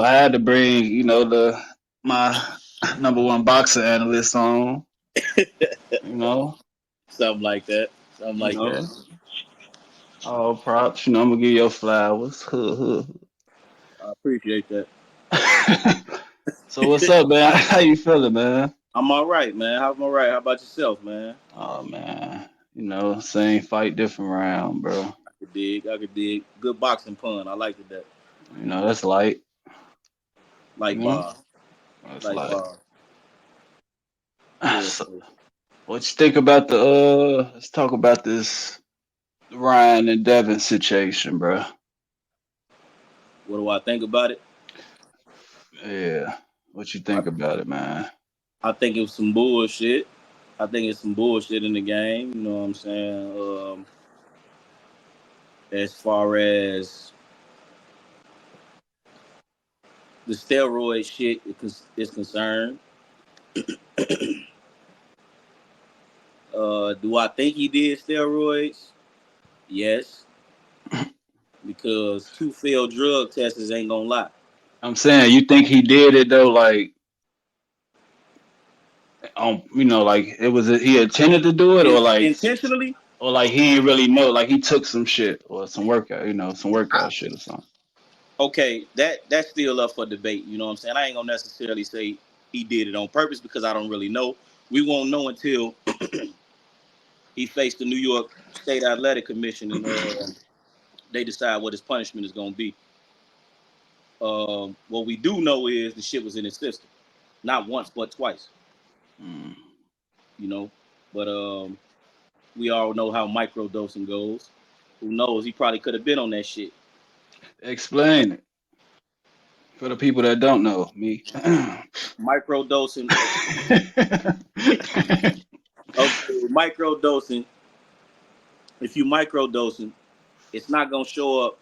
I had to bring, the my number one boxer analyst on. You know, Something like that. Something you like that. know, all props. I'm gonna give your flowers. I appreciate that. So what's up, man? How you feeling, man? I'm all right, man. I'm all right. How about yourself, man? Oh man, same fight, different round, bro. I could dig. I could dig. Good boxing pun. I liked it that. That's light. Like You know, Bob. that's Like light. Bob. Yeah. So, what you think about the let's talk about this Ryan and Devin situation, bro. What do I think about it? Yeah. What you I, think about it, man? I think it was some bullshit. I think it's some bullshit in the game. You know what I'm saying? As far as the steroid shit is concerned, do I think he did steroids? Yes, because two failed drug tests ain't gonna lie. I'm saying, you think he did it though, like like it was he intended to do it, Intentionally, or like he didn't really know, like he took some shit or some workout, some workout shit or something. okay, that's still up for debate. You know what I'm saying? I ain't gonna necessarily say he did it on purpose because I don't really know. We won't know until he faced the New York State Athletic Commission and they decide what his punishment is gonna be. What we do know is the shit was in his system, not once but twice. Mm. You know, but we all know how microdosing goes. Who knows? He probably could have been on that shit. Explain it for the people that don't know me. Microdosing. Okay, microdosing. If you microdosing, it's not gonna show up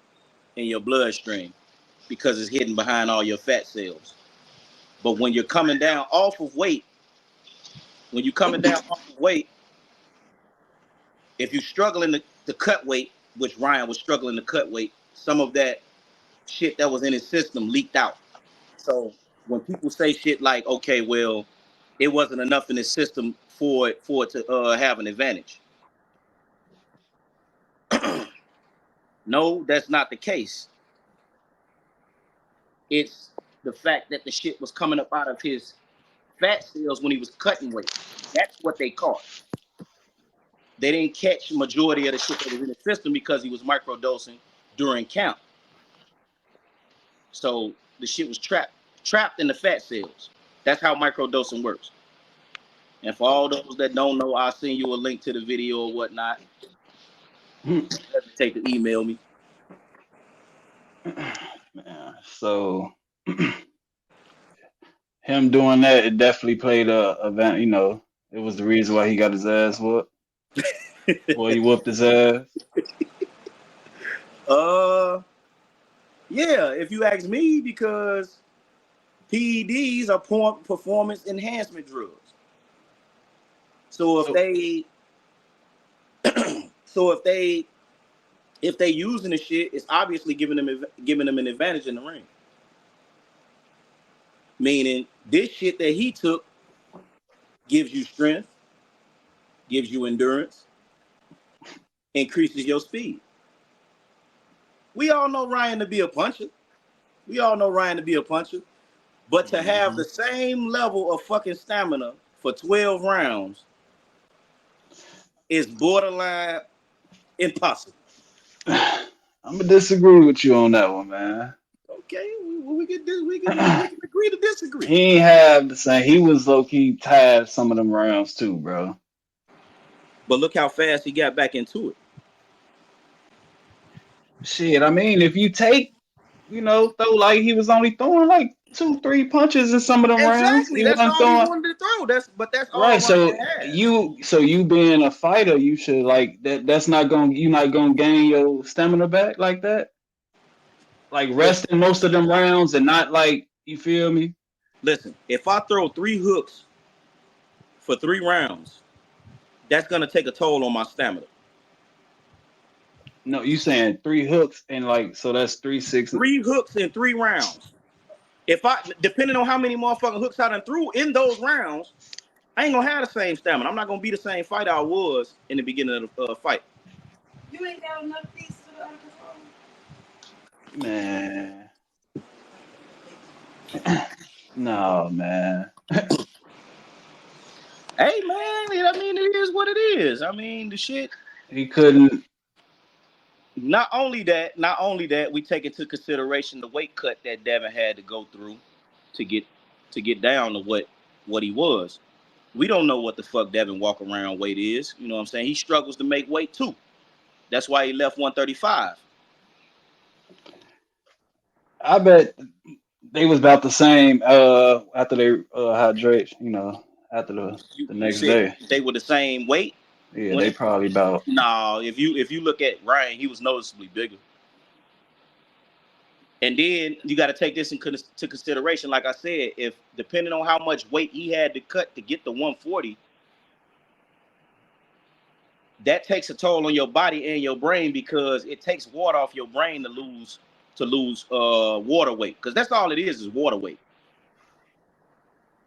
in your bloodstream because it's hidden behind all your fat cells. But when you're coming down off of weight, when you're coming down off of weight, if you're struggling to cut weight, which Ryan was struggling to cut weight, some of that shit that was in his system leaked out. So when people say shit like, okay, well, it wasn't enough in his system for it to have an advantage. No, that's not the case. It's the fact that the shit was coming up out of his fat cells when he was cutting weight. That's what they caught. They didn't catch majority of the shit that was in the system because he was microdosing during count. So the shit was trapped in the fat cells. That's how microdosing works. And for all those that don't know, I'll send you a link to the video or whatnot. Don't hesitate to email me. Man, so him doing that, it definitely played a event. It was the reason why he got his ass whooped. Boy, he whooped his ass. uh, yeah, if you ask me, because PEDs are performance enhancement drugs. So if So they, so if they using the shit, it's obviously giving them an advantage in the ring. Meaning this shit that he took gives you strength, gives you endurance, increases your speed. We all know Ryan to be a puncher. We all know Ryan to be a puncher. But to have mhm. the same level of fucking stamina for 12 rounds is borderline impossible. I'm gonna disagree with you on that one, man. Okay, we can agree to disagree. He ain't have the same. He was low key tired some of them rounds too, bro. But look how fast he got back into it. Shit, I mean, if you take, throw like he was only throwing like two, three punches in some of them rounds. Exactly. He That's wasn't all he throwing. wanted to throw. That's all Right, Ryan so has. you being a fighter, you should like that. That's not going. You not gonna gain your stamina back like that. Like Listen, resting most of them rounds and not like you feel me. listen. If I throw 3 hooks for 3 rounds, that's gonna take a toll on my stamina. No, you saying three hooks and like so that's 3 6. 3 hooks in 3 rounds. Depending on how many motherfucking hooks I done threw in those rounds, I ain't gonna have the same stamina. I'm not gonna be the same fighter I was in the beginning of the fight. You ain't got enough pieces to the control. Man. No, man. Hey, man, I mean, it is what it is. I mean, the shit. He couldn't. Not only that, we take into consideration the weight cut that Devin had to go through to get down to what he was. We don't know what the fuck Devin walk around weight is. You know what I'm saying? He struggles to make weight too. That's why he left 135. I bet they was about the same after they hydrate, after the You next said day. they were the same weight. Yeah, they probably about. No, if you look at Ryan, he was noticeably bigger. And then you got to take this into consideration. Like I said, if depending on how much weight he had to cut to get the 140, that takes a toll on your body and your brain because it takes water off your brain to lose water weight. Because that's all it is water weight.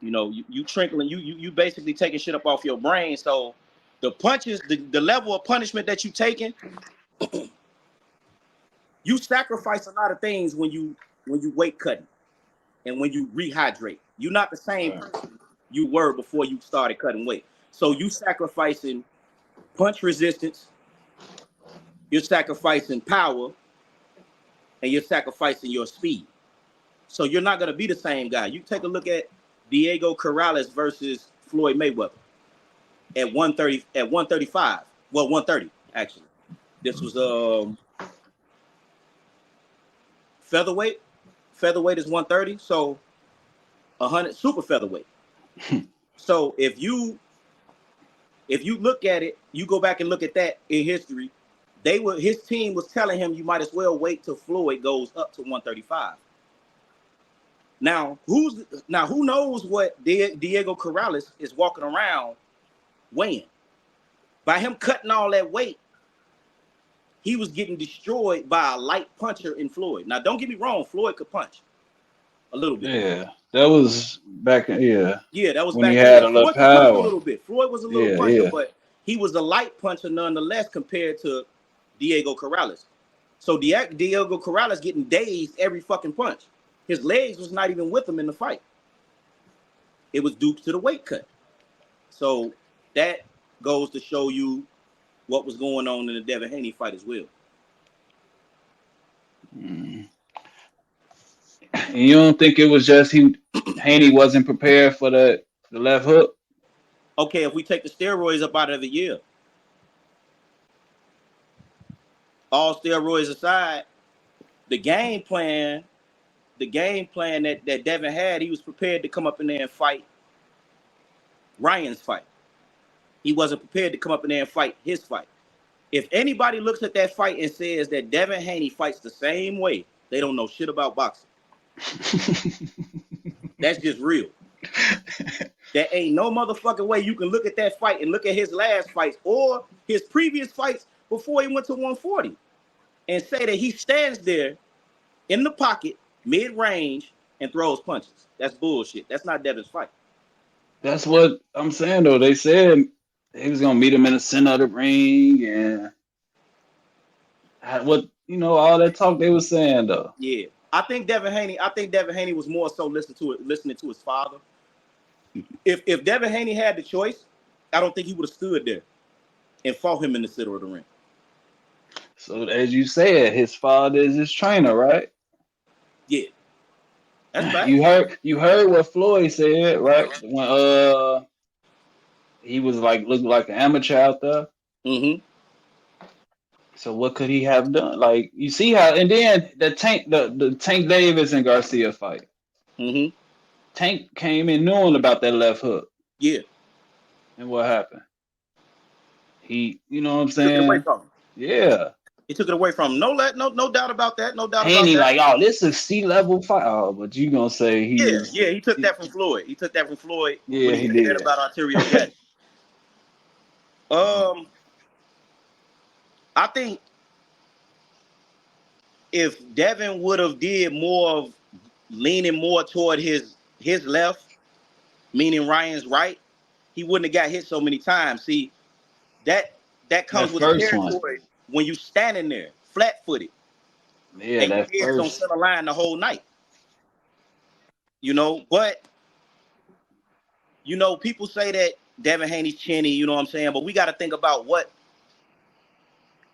You know, you trickling, you basically taking shit up off your brain. So the punches, the level of punishment that you taking, you sacrifice a lot of things when you weight cutting and when you rehydrate. You're not the same person you were before you started cutting weight. So you sacrificing punch resistance, you're sacrificing power, and you're sacrificing your speed. So you're not going to be the same guy. You take a look at Diego Corrales versus Floyd Mayweather at 130, at 135. Well, 130 actually. This was featherweight. Featherweight is 130, so 100 super featherweight. So if you look at it, you go back and look at that in history. His team was telling him you might as well wait till Floyd goes up to 135. Now who knows what Diego Corrales is walking around weighing? By him cutting all that weight, he was getting destroyed by a light puncher in Floyd. Now don't get me wrong, Floyd could punch a little bit. Yeah, that was back in that was when back he then. had a little Floyd could punch a power. little bit. Floyd was a little puncher, but he was a light puncher nonetheless compared to Diego Corrales. So Diego Corrales getting dazed every fucking punch. His legs was not even with him in the fight. It was due to the weight cut. So that goes to show you what was going on in the Devin Haney fight as well. And you don't think it was just Haney wasn't prepared for the left hook? Okay, if we take the steroids up out of the year, all steroids aside, the game plan that Devin had, he was prepared to come up in there and fight Ryan's fight. He wasn't prepared to come up in there and fight his fight. If anybody looks at that fight and says that Devin Haney fights the same way, they don't know shit about boxing. That's just real. There ain't no motherfucking way you can look at that fight and look at his last fights or his previous fights before he went to 140 and say that he stands there in the pocket, mid-range, and throws punches. That's bullshit. That's not Devin's fight. That's what I'm saying, though. They said he was gonna meet him in the center of the ring, and all that talk they were saying, though. Yeah, I think Devin Haney was more so listening to his father. If Devin Haney had the choice, I don't think he would have stood there and fought him in the center of the ring. So as you said, his father is his trainer, right? Yeah. That's right. You heard what Floyd said, right? When he was looking like an amateur out there. Mm-hmm. So what could he have done? Like, you see how, and then the Tank Davis and Garcia fight. Mm-hmm. Tank came in knowing about that left hook. Yeah. And what happened? He, you know what I'm saying? Took it away from him. Yeah. He took it away from him. No doubt about that. No doubt Haney about that. this is C-level fight. Oh, but you gonna say he he took that from Floyd. He took that from Floyd. Yeah, when he did about arterial gas. I think if Devin would have did more of leaning more toward his left, meaning Ryan's right, he wouldn't have got hit so many times. See, that comes with the first one. territory when you standing there, flat-footed. Yeah, and that your head's on first. center line the whole night. You know, but you know, people say that Devin Haney's chinny, you know what I'm saying? But we got to think about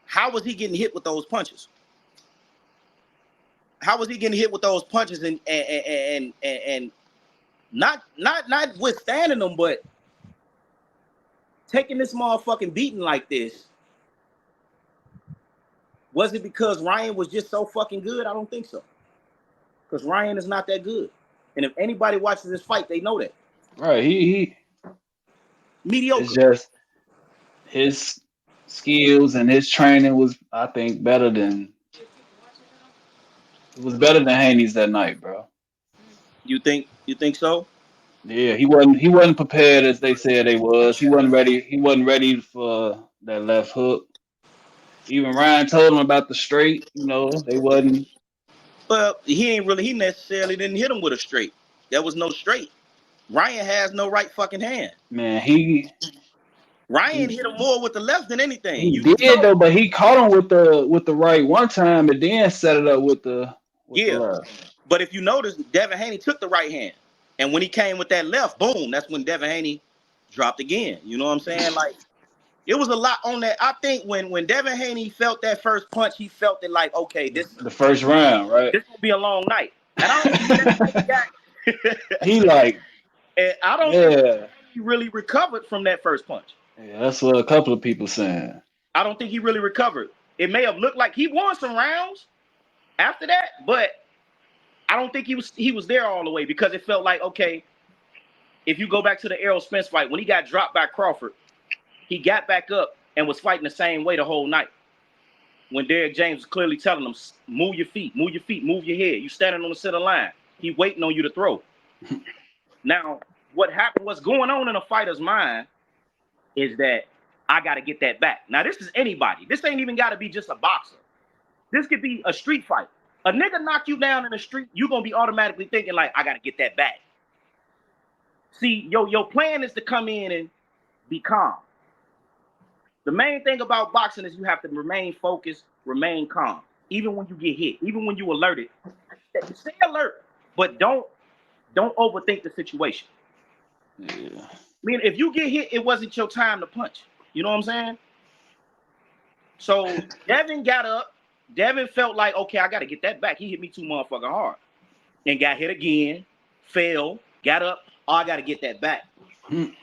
how was he getting hit with those punches? How was he getting hit with those punches and not withstanding them, but taking this motherfucking beating like this? Was it because Ryan was just so fucking good? I don't think so. Because Ryan is not that good. And if anybody watches this fight, they know that. Right, he Mediocre. it's just his skills and his training was, I think, better than Haney's that night, bro. You think so? Yeah, he wasn't prepared as they said they was. He wasn't ready. He wasn't ready for that left hook. Even Ryan told him about the straight. You know, they wasn't. But he necessarily didn't hit him with a straight. There was no straight. Ryan has no right fucking hand. Man, Ryan hit him more with the left than anything. He did though, but he caught him with the right one time and then set it up with the left. But if you notice, Devin Haney took the right hand. And when he came with that left, boom, that's when Devin Haney dropped again. You know what I'm saying? Like, it was a lot on that. I think when Devin Haney felt that first punch, he felt it like, okay, the first round, right? This will be a long night. And I don't think he like, and I don't think he really recovered from that first punch. Yeah, that's what a couple of people saying. I don't think he really recovered. It may have looked like he won some rounds after that, but I don't think he was there all the way, because it felt like, okay, if you go back to the Errol Spence fight, when he got dropped by Crawford, he got back up and was fighting the same way the whole night. When Derrick James was clearly telling him, move your feet, move your head. You standing on the center line. He waiting on you to throw. Now, what's going on in a fighter's mind is that I got to get that back. Now, this is anybody. This ain't even got to be just a boxer. This could be a street fight. A nigga knock you down in the street, you're going to be automatically thinking like, I got to get that back. See, your plan is to come in and be calm. The main thing about boxing is you have to remain focused, remain calm. Even when you get hit, even when you alerted, stay alert, but don't overthink the situation. Yeah. I mean, if you get hit, it wasn't your time to punch. You know what I'm saying? So Devin got up. Devin felt like, okay, I got to get that back. He hit me too motherfucking hard. And got hit again, fell, got up. Oh, I got to get that back. And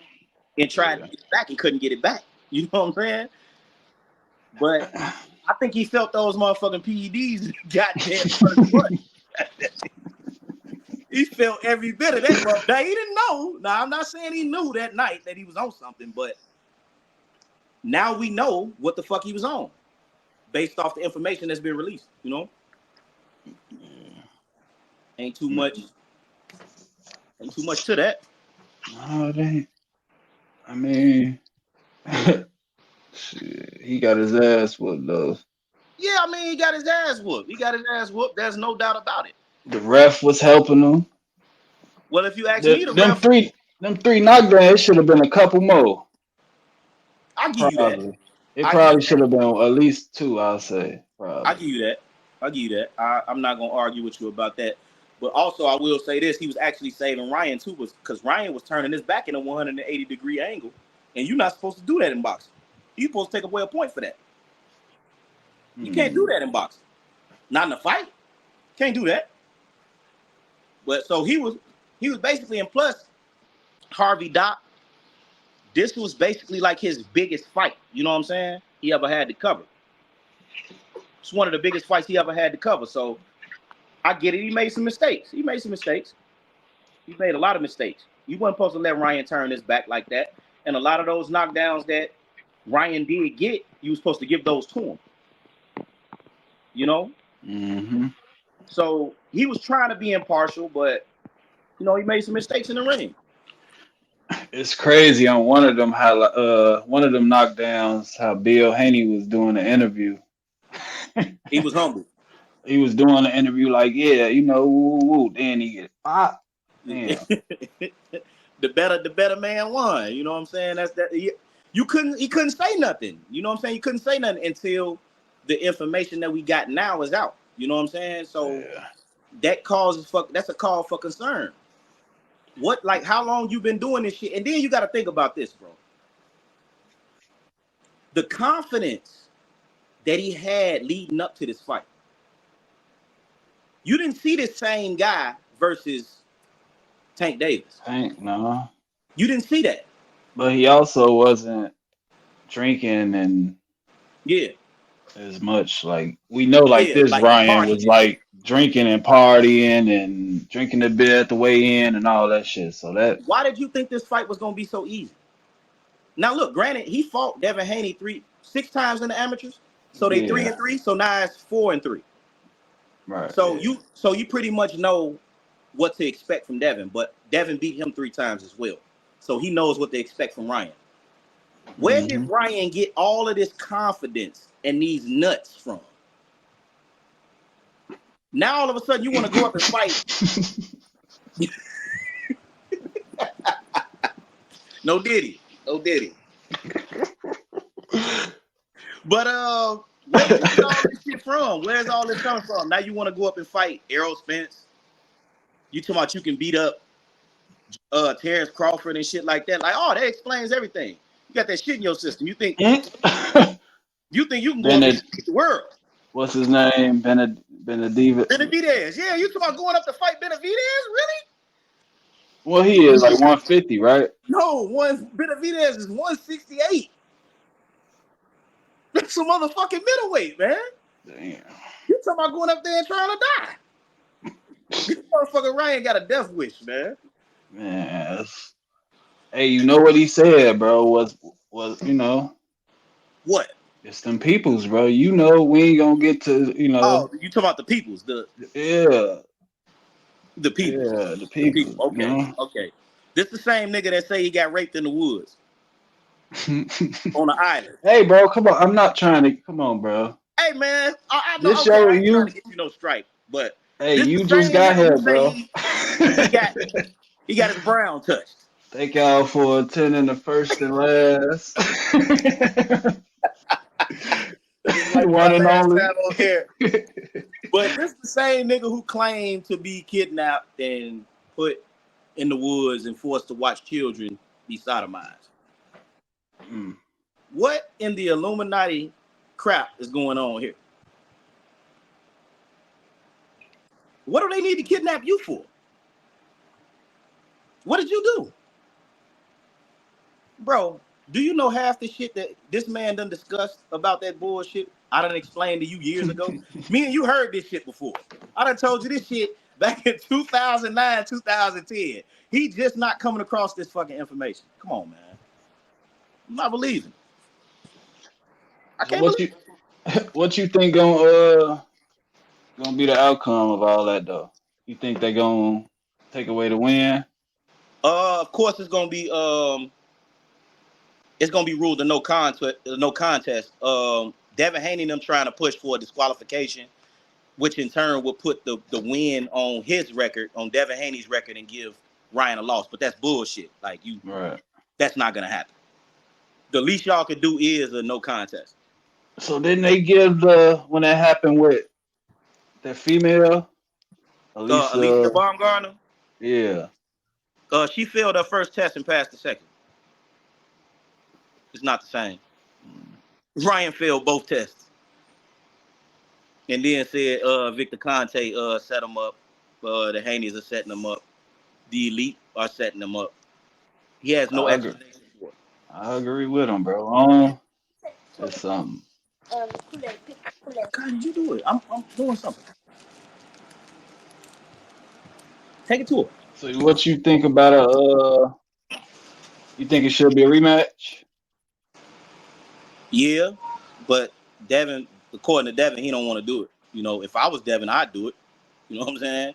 tried to get it back and couldn't get it back. You know what I'm saying? But I think he felt those motherfucking PEDs goddamn first punch. He felt every bit of that. Now, he didn't know. Now, I'm not saying he knew that night that he was on something, but now we know what the fuck he was on based off the information that's been released, you know? Ain't too much to that. No, it ain't. I mean, shit, he got his ass whooped though. Yeah, I mean, he got his ass whooped. There's no doubt about it. The ref was helping him. Well, if you ask me, them three knockdowns, it should have been a couple more. I'll give you that. It probably should have been at least two, I'll say. Probably. I'll give you that. I'm not gonna argue with you about that. But also, I will say this: he was actually saving Ryan too, because Ryan was turning his back in a 180-degree angle, and you're not supposed to do that in boxing. You're supposed to take away a point for that. You can't do that in boxing. Not in a fight. Can't do that. But so he was basically, and plus Harvey Dock, this was basically like his biggest fight. You know what I'm saying? He ever had to cover. It's one of the biggest fights he ever had to cover. So I get it. He made some mistakes. He made a lot of mistakes. You weren't supposed to let Ryan turn his back like that. And a lot of those knockdowns that Ryan did get, you were supposed to give those to him. You know? Mm-hmm. So he was trying to be impartial, but, you know, he made some mistakes in the ring. It's crazy on one of them knockdowns how Bill Haney was doing the interview. He was humble. he was doing an interview like, yeah, you know, woo, woo, woo. Then he get pop. Damn. The better man won. You know what I'm saying? That's that. He couldn't say nothing. You know what I'm saying? He couldn't say nothing until the information that we got now is out. You know what I'm saying? So Yeah. that causes that's a call for concern. What, like, how long you been doing this shit? And then you got to think about this, bro. The confidence that he had leading up to this fight. You didn't see this same guy versus Tank Davis. Tank, no. You didn't see that. But he also wasn't drinking and Yeah. as much. Like we know, like Yeah. this Like Ryan partying was and shit. like drinking and partying and drinking a bit at the weigh-in and all that shit. So that. Why did you think this fight was gonna be so easy? Now look, granted, he fought Devin Haney 6 times in the amateurs, so they 3-3. So now it's 4-3. Right. So you pretty much know what to expect from Devin, but Devin beat him 3 times as well, so he knows what to expect from Ryan. Where did Ryan get all of this confidence and these nuts from? Now all of a sudden you want to go up and fight. No diddy. But where did you get all this shit from? Where's all this coming from? Now you want to go up and fight Errol Spence. You talking about you can beat up Terrence Crawford and shit like that. Like, oh, that explains everything. You got that shit in your system. You think you can go up and beat the world. What's his name? Benavidez. Benavidez. Yeah, you talking about going up to fight Benavidez? Really? Well, he is like 150, right? No, Benavidez is 168. That's a motherfucking middleweight, man. Damn. You talking about going up there and trying to die? This motherfucker Ryan got a death wish, man. Man, hey, you know what he said, bro? Was you know what? It's them peoples, bro. You know we ain't gonna get to Oh, you talking about the peoples? The people. Yeah, the people. Okay, You know? okay. This the same nigga that say he got raped in the woods on the island. Hey, bro, come on. I'm not trying to. Come on, bro. Hey, man. I know. This Okay, show I ain't you. trying to get you no strike, but Hey, this you the just same got nigga here, who bro. say he got his brown touched. Thank y'all for attending the first and last. Like One and last only. time on air. But this the same nigga who claimed to be kidnapped and put in the woods and forced to watch children be sodomized. What in the Illuminati crap is going on here? What do they need to kidnap you for? What did you do? Bro, do you know half the shit that this man done discussed about that bullshit I done explained to you years ago? Me and you heard this shit before. I done told you this shit back in 2009, 2010. He just not coming across this fucking information. Come on, man. I'm not believing. I can't believe what you think gonna be the outcome of all that though? You think they gonna take away the win? Of course it's gonna be ruled a no contest. Devin Haney and them trying to push for a disqualification, which in turn will put the win on his record, on Devin Haney's record, and give Ryan a loss. But that's bullshit. Like that's not gonna happen. The least y'all could do is a no contest. So didn't they give when that happened with that female? Alicia Baumgartner? Yeah. She failed her first test and passed the second. It's not the same. Ryan failed both tests. And then said Victor Conte set him up. The Haneys are setting him up. The Elite are setting him up. He has no explanation for it. I agree with him, bro. It's something. God, did you do it? I'm doing something. Take it to her. So what you think about you think it should be a rematch? Yeah, but Devin, according to Devin, he don't want to do it. You know, if I was Devin, I'd do it. You know what I'm saying?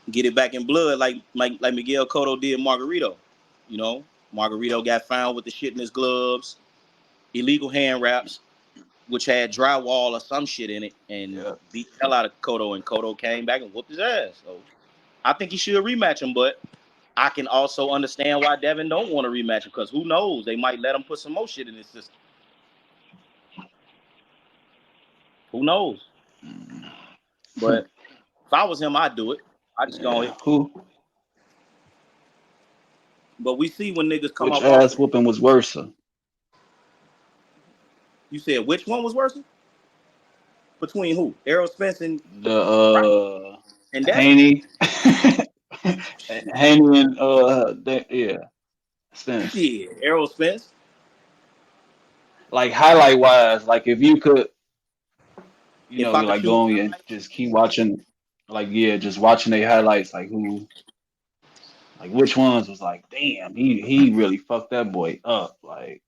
Get it back in blood like Miguel Cotto did Margarito. You know, Margarito got found with the shit in his gloves, illegal hand wraps. which had drywall or some shit in it, and Yeah. beat the hell out of Cotto, and Cotto came back and whooped his ass. So I think he should rematch him, but I can also understand why Devin don't want to rematch him, because who knows, they might let him put some more shit in his system. Who knows? But if I was him, I'd do it. I just go ahead. Who? But we see when niggas come Which up off. ass whooping was worse? You said which one was worse? Between who? Errol Spence and The Devin? Haney, Haney and yeah, Spence. Yeah, Errol Spence. Like highlight wise, like if you could, If I could like choose go on and just keep watching, like yeah, just watching their highlights, like who, like which ones was like, damn, he really fucked that boy up, like.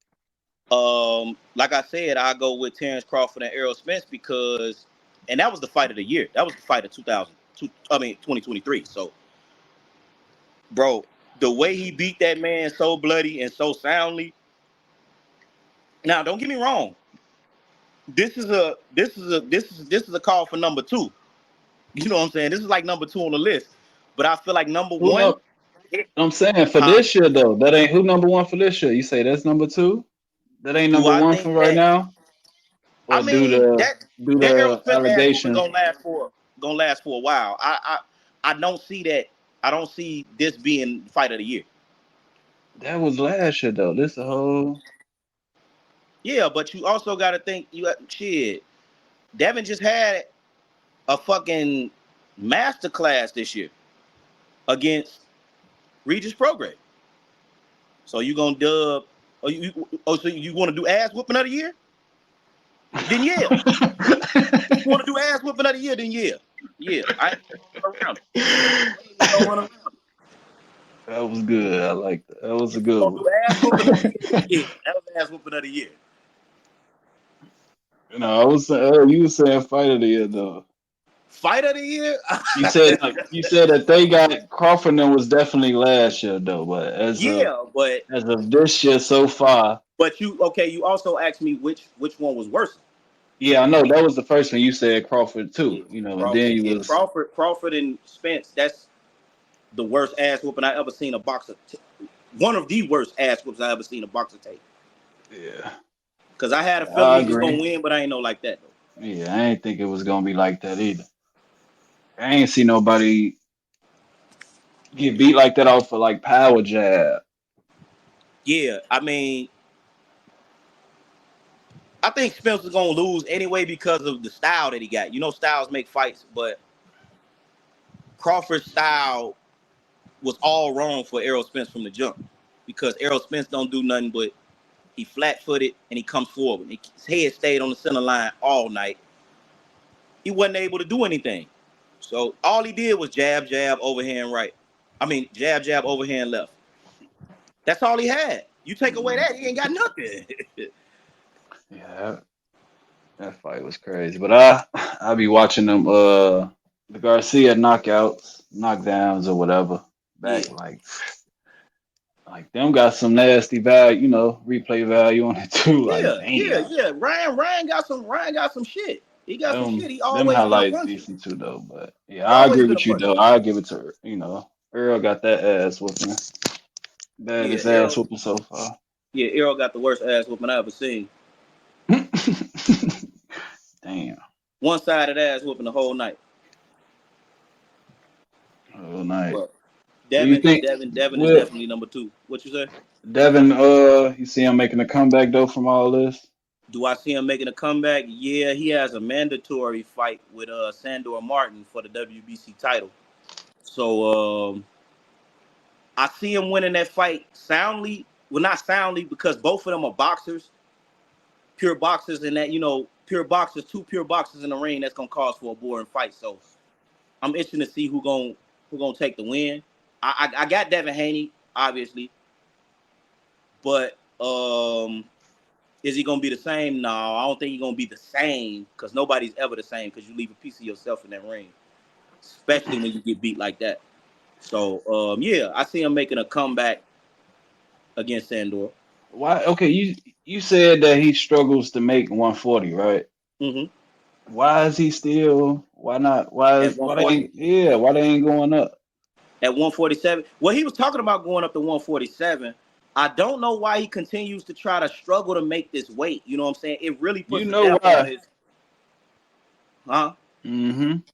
like I said, I go with Terrence Crawford and Errol Spence because, and that was the fight of the year. That was the fight of 2023. So, bro, the way he beat that man so bloody and so soundly. Now, don't get me wrong. This is a call for number 2. You know what I'm saying? This is like number 2 on the list. But I feel like number Who 1, no, I'm saying for huh? this year though, that ain't who number one for this year. You say that's number two? That ain't Do number I one think for right that? now? I Or mean, do that Errol the Spence ass whooping allegations gonna last for a while. I don't see that. I don't see this being fight of the year. that was last year though. This a whole Yeah, but you also got to think shit. Devin just had a fucking master class this year against Regis Prograde. So you gonna dub? So you want to do ass whooping of the year? Then yeah. You want to do ass whooping of the year? Then yeah. Yeah. I ain't even gonna run around it. I ain't even gonna run around it. that was good. I like that. That was a If you good gonna one. do ass whooping of the year, then yeah, that was ass whooping of the year. I was you were saying fight of the year though. Fight of the year? You said that they got Crawford and them was definitely last year though, but Yeah, as of this year so far, but you okay? You also asked me which one was worse. yeah, I know that was the first one you said Crawford too, Yeah, and then Crawford. you Yeah, was Crawford and Spence. That's the worst ass whooping I ever seen a boxer. One of the worst ass whoops I ever seen a boxer take. yeah. Cause I had a Yeah, feeling I he was gonna agree. win, but I ain't know like that though. Yeah, I ain't think it was gonna be like that either. I ain't see nobody get beat like that off of like power jab. Yeah, I mean, I think Spence was gonna lose anyway because of the style that he got. You know, styles make fights, but Crawford's style was all wrong for Errol Spence from the jump because Errol Spence don't do nothing but he flat-footed and he comes forward. His head stayed on the center line all night. He wasn't able to do anything. So all he did was jab, jab, overhand right. I mean, jab, jab, overhand left. That's all he had. You take away Mm, that, he ain't got nothing. yeah, that fight was crazy. But I be watching them the Garcia knockouts, knockdowns or whatever. Yeah, Back like them got some nasty value, replay value on it too. Like damn. yeah. Ryan got some shit. He got some shit. He Them always been a highlights puncher. decent too though. But yeah, He I always agree been a with you puncher. though. I give it to her. Earl got that ass whooping. Yeah, Baddest ass Errol. whooping so far. Yeah, Errol got the worst ass whooping I ever seen. Damn. One sided ass whooping the whole night. Oh night. But Do you think Devin is with definitely number 2. What you say? Devin, you see him making a comeback though from all this? Do I see him making a comeback? Yeah, he has a mandatory fight with Sandor Martin for the WBC title. So I see him winning that fight soundly. Well, not soundly because both of them are boxers, pure boxers, and that pure boxers, 2 pure boxers in the ring. That's gonna cause for a boring fight. So I'm interested to see who gonna take the win. I got Devin Haney, obviously, but is he gonna be the same? No, I don't think he's gonna be the same because nobody's ever the same because you leave a piece of yourself in that ring, especially when you get beat like that. So yeah, I see him making a comeback against Sandor. Why? Okay, you said that he struggles to make 140, right? Hmm. Why is he still? Why not? At Why they 140. ain't? Yeah, why they ain't going up? At 147. Well, he was talking about going up to 147. I don't know why he continues to try to struggle to make this weight. You know what I'm saying? It really You puts the know devil on why? his, huh?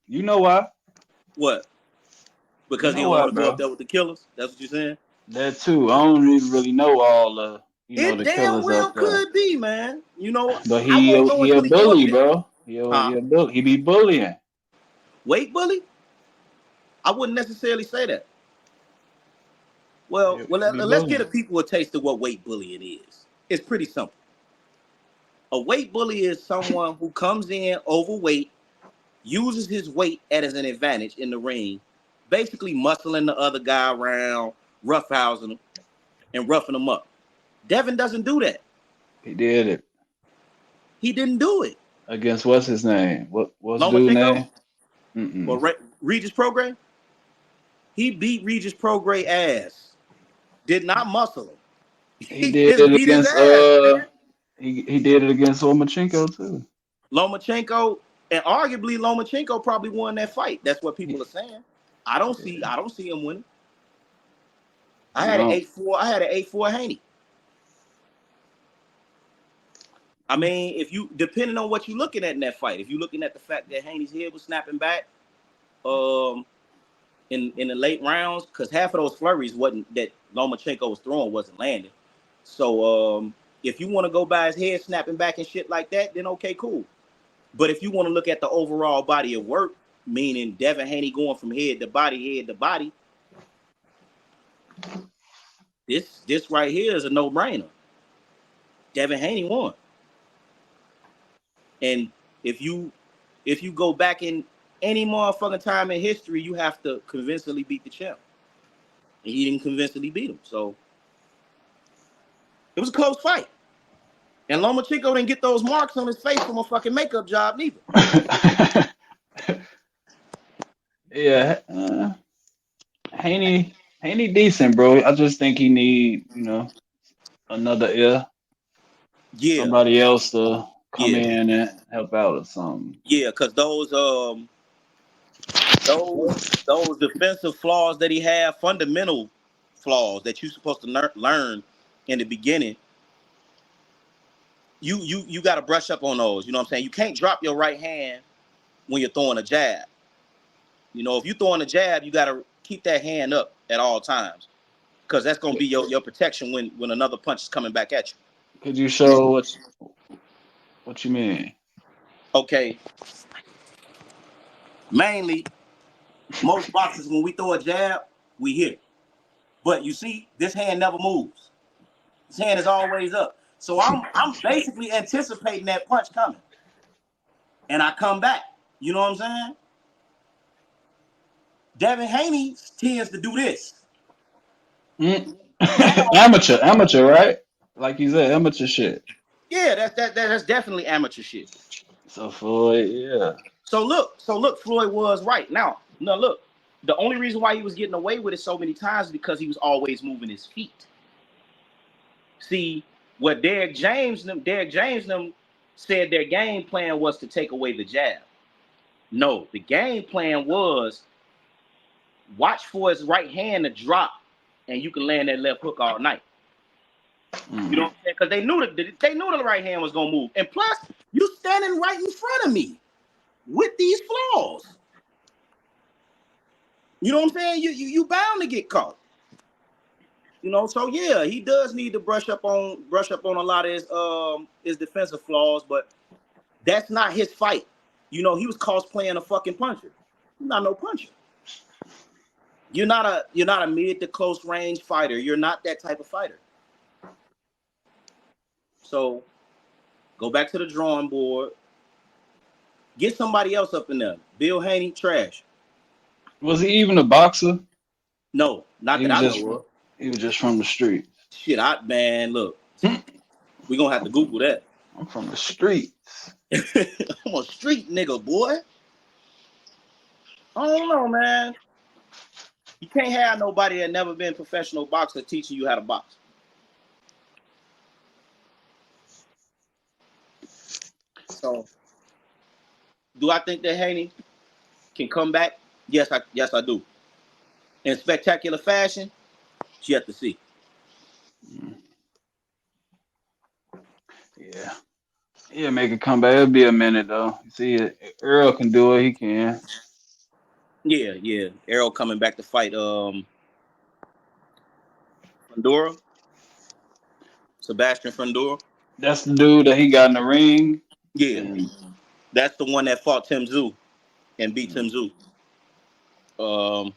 You know why? What? You Because he know don't why, want to go up bro? there with the killers. That's what you're saying? That too. I don't even really know all the It the damn killers well up there. could be, man. You know, But I won't know he a until he go up bully, there. bro. He Huh? a bully. He be bullying. Weight bully? I wouldn't necessarily say that. Well, He be let's give bullying. the people a taste of what weight bullying is. It's pretty simple. A weight bully is someone who comes in overweight, uses his weight as an advantage in the ring, basically muscling the other guy around, roughhousing him, and roughing him up. Devin doesn't do that. He did it He didn't do it. against what's his name? What's dude Lomachenko name? Mm-mm. or Regis Prograis, he beat Regis Prograis ass. Did not muscle him. He He did just it beat his against ass, man. he did it against Lomachenko too. Lomachenko, and arguably Lomachenko probably won that fight. That's what people He, are saying. I don't see him winning. I had an no, 8-4. I had an 8-4 Haney. I mean, if you depending on what you're looking at in that fight, if you're looking at the fact that Haney's head was snapping back, um, in the late rounds, because half of those flurries wasn't that Lomachenko was throwing wasn't landing. So if you want to go by his head snapping back and shit like that, then okay, cool. But if you want to look at the overall body of work, meaning Devin Haney going from head to body, this right here is a no-brainer. Devin Haney won. And if you go back in any motherfucking time in history, you have to convincingly beat the champ. And he didn't convincingly beat him. So it was a close fight. And Lomachenko didn't get those marks on his face from a fucking makeup job neither. yeah, Haney decent, bro. I just think he need another ear, Yeah, somebody else to come yeah, in and help out or something. yeah. Because those defensive flaws that he had, fundamental flaws that you're supposed to learn in the beginning, you got to brush up on those. You know what I'm saying? You can't drop your right hand when you're throwing a jab. You know, if you're throwing a jab, you got to keep that hand up at all times because that's going to be your protection when another punch is coming back at you. Could you show what you mean? Okay, mainly most boxers when we throw a jab, we hit it. But you see, this hand never moves. His hand is always up. So I'm basically anticipating that punch coming. And I come back. You know what I'm saying? Devin Haney tends to do this. Mm. Now, Amateur, right? Like you said, amateur shit. yeah, that's definitely amateur shit. So Floyd, yeah. So look, Floyd was right. Now look, the only reason why he was getting away with it so many times is because he was always moving his feet. See, what Derek James them said their game plan was to take away the jab. No, the game plan was watch for his right hand to drop, and you can land that left hook all night. You know Mm. what I'm saying? Because they knew the right hand was gonna move, and plus you standing right in front of me with these flaws. You know what I'm saying? You bound to get caught. You know, so yeah, he does need to brush up on a lot of his defensive flaws, but that's not his fight. You know, he was cosplaying a fucking puncher. You're not no puncher. You're not a mid to close range fighter. You're not that type of fighter. So go back to the drawing board. Get somebody else up in there. Bill Haney, trash. Was he even a boxer? No, not He that was I just know of. he was just from the street. Shit, man, look, we're gonna have to Google that. I'm from the streets. I'm a street nigga, boy. I don't know, man. You can't have nobody that never been a professional boxer teaching you how to box. So, do I think that Haney can come back? Yes, I do. In spectacular fashion, you have to see. Yeah. Yeah, make a comeback. It'll be a minute though. You see it. Earl can do it, he can. Yeah. Errol coming back to fight Fundora, Sebastian Fundora. That's the dude that he got in the ring. Yeah, And that's the one that fought Tim Zoo and beat Tim Zoo. Um,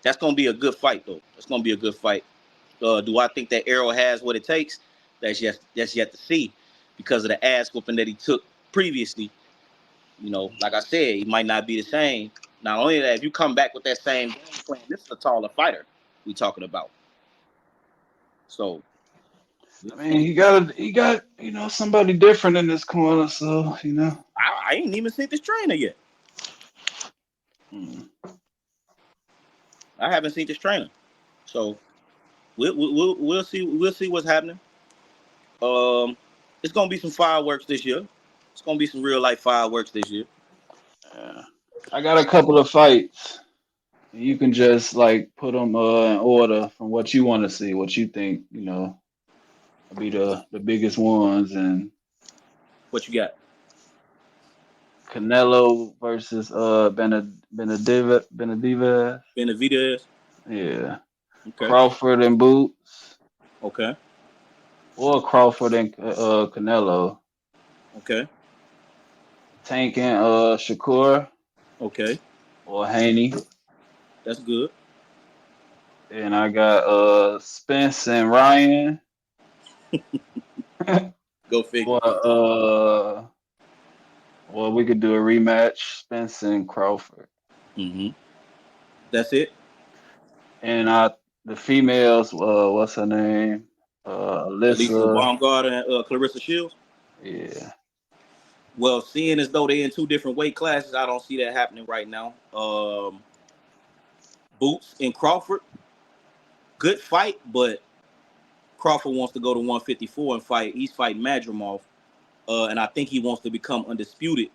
that's gonna be a good fight though. That's gonna be a good fight. Do I think that Errol has what it takes? That's yet to see, because of the ass whooping that he took previously. You know, like I said, he might not be the same. Not only that, if you come back with that same game plan, this is a taller fighter we talking about. So I mean, he got, somebody different in this corner, so, I ain't even seen this trainer yet. Mm. I haven't seen this trainer. So we'll see what's happening. It's gonna be some fireworks this year. It's gonna be some real life fireworks this year. Yeah. I got a couple of fights. You can just like put them in order from what you want to see, what you think, will be the biggest ones, and What you got? Canelo versus Benavidez. Benavidez. Yeah. Okay. Crawford and Boots, Okay. or Crawford and Canelo. Okay. Tank and Shakur Okay. or Haney. That's good. And I got Spence and Ryan. Go figure. or we could do a rematch, Spence and Crawford. Mm-hmm. That's it. And the females, what's her name? Alicia Alyssa. Baumgarten and Clarissa Shields. Yeah. Well, seeing as though they're in two different weight classes, I don't see that happening right now. Boots and Crawford, good fight, but Crawford wants to go to 154 and fight. He's fighting Madrimov, and I think he wants to become undisputed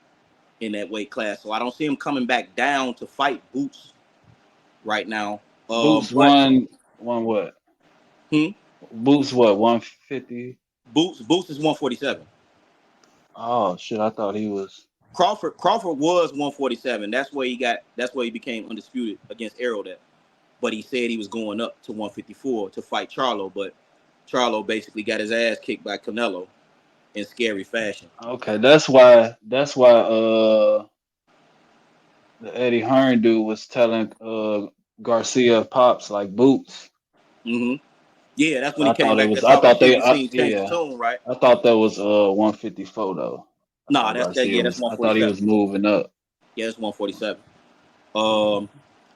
in that weight class. So I don't see him coming back down to fight Boots right now. Boots But one what? hmm, Boots what? 150. Boots is 147. Oh shit! I thought he was. Crawford was 147. That's where he got. That's where he became undisputed against Errol. That, but he said he was going up to 154 to fight Charlo. But Charlo basically got his ass kicked by Canelo in scary fashion. Okay, that's why. The Eddie Hearn dude was telling Garcia pops like Boots. Mm-hmm. Yeah, that's when he I came thought it back. was. That's I all thought because they. you seen change of Yeah, tone, right? I thought that was 154 though. I Nah, thought that's that. Garcia Yeah, that's was. I thought he 147. was moving up. Yeah, that's 147.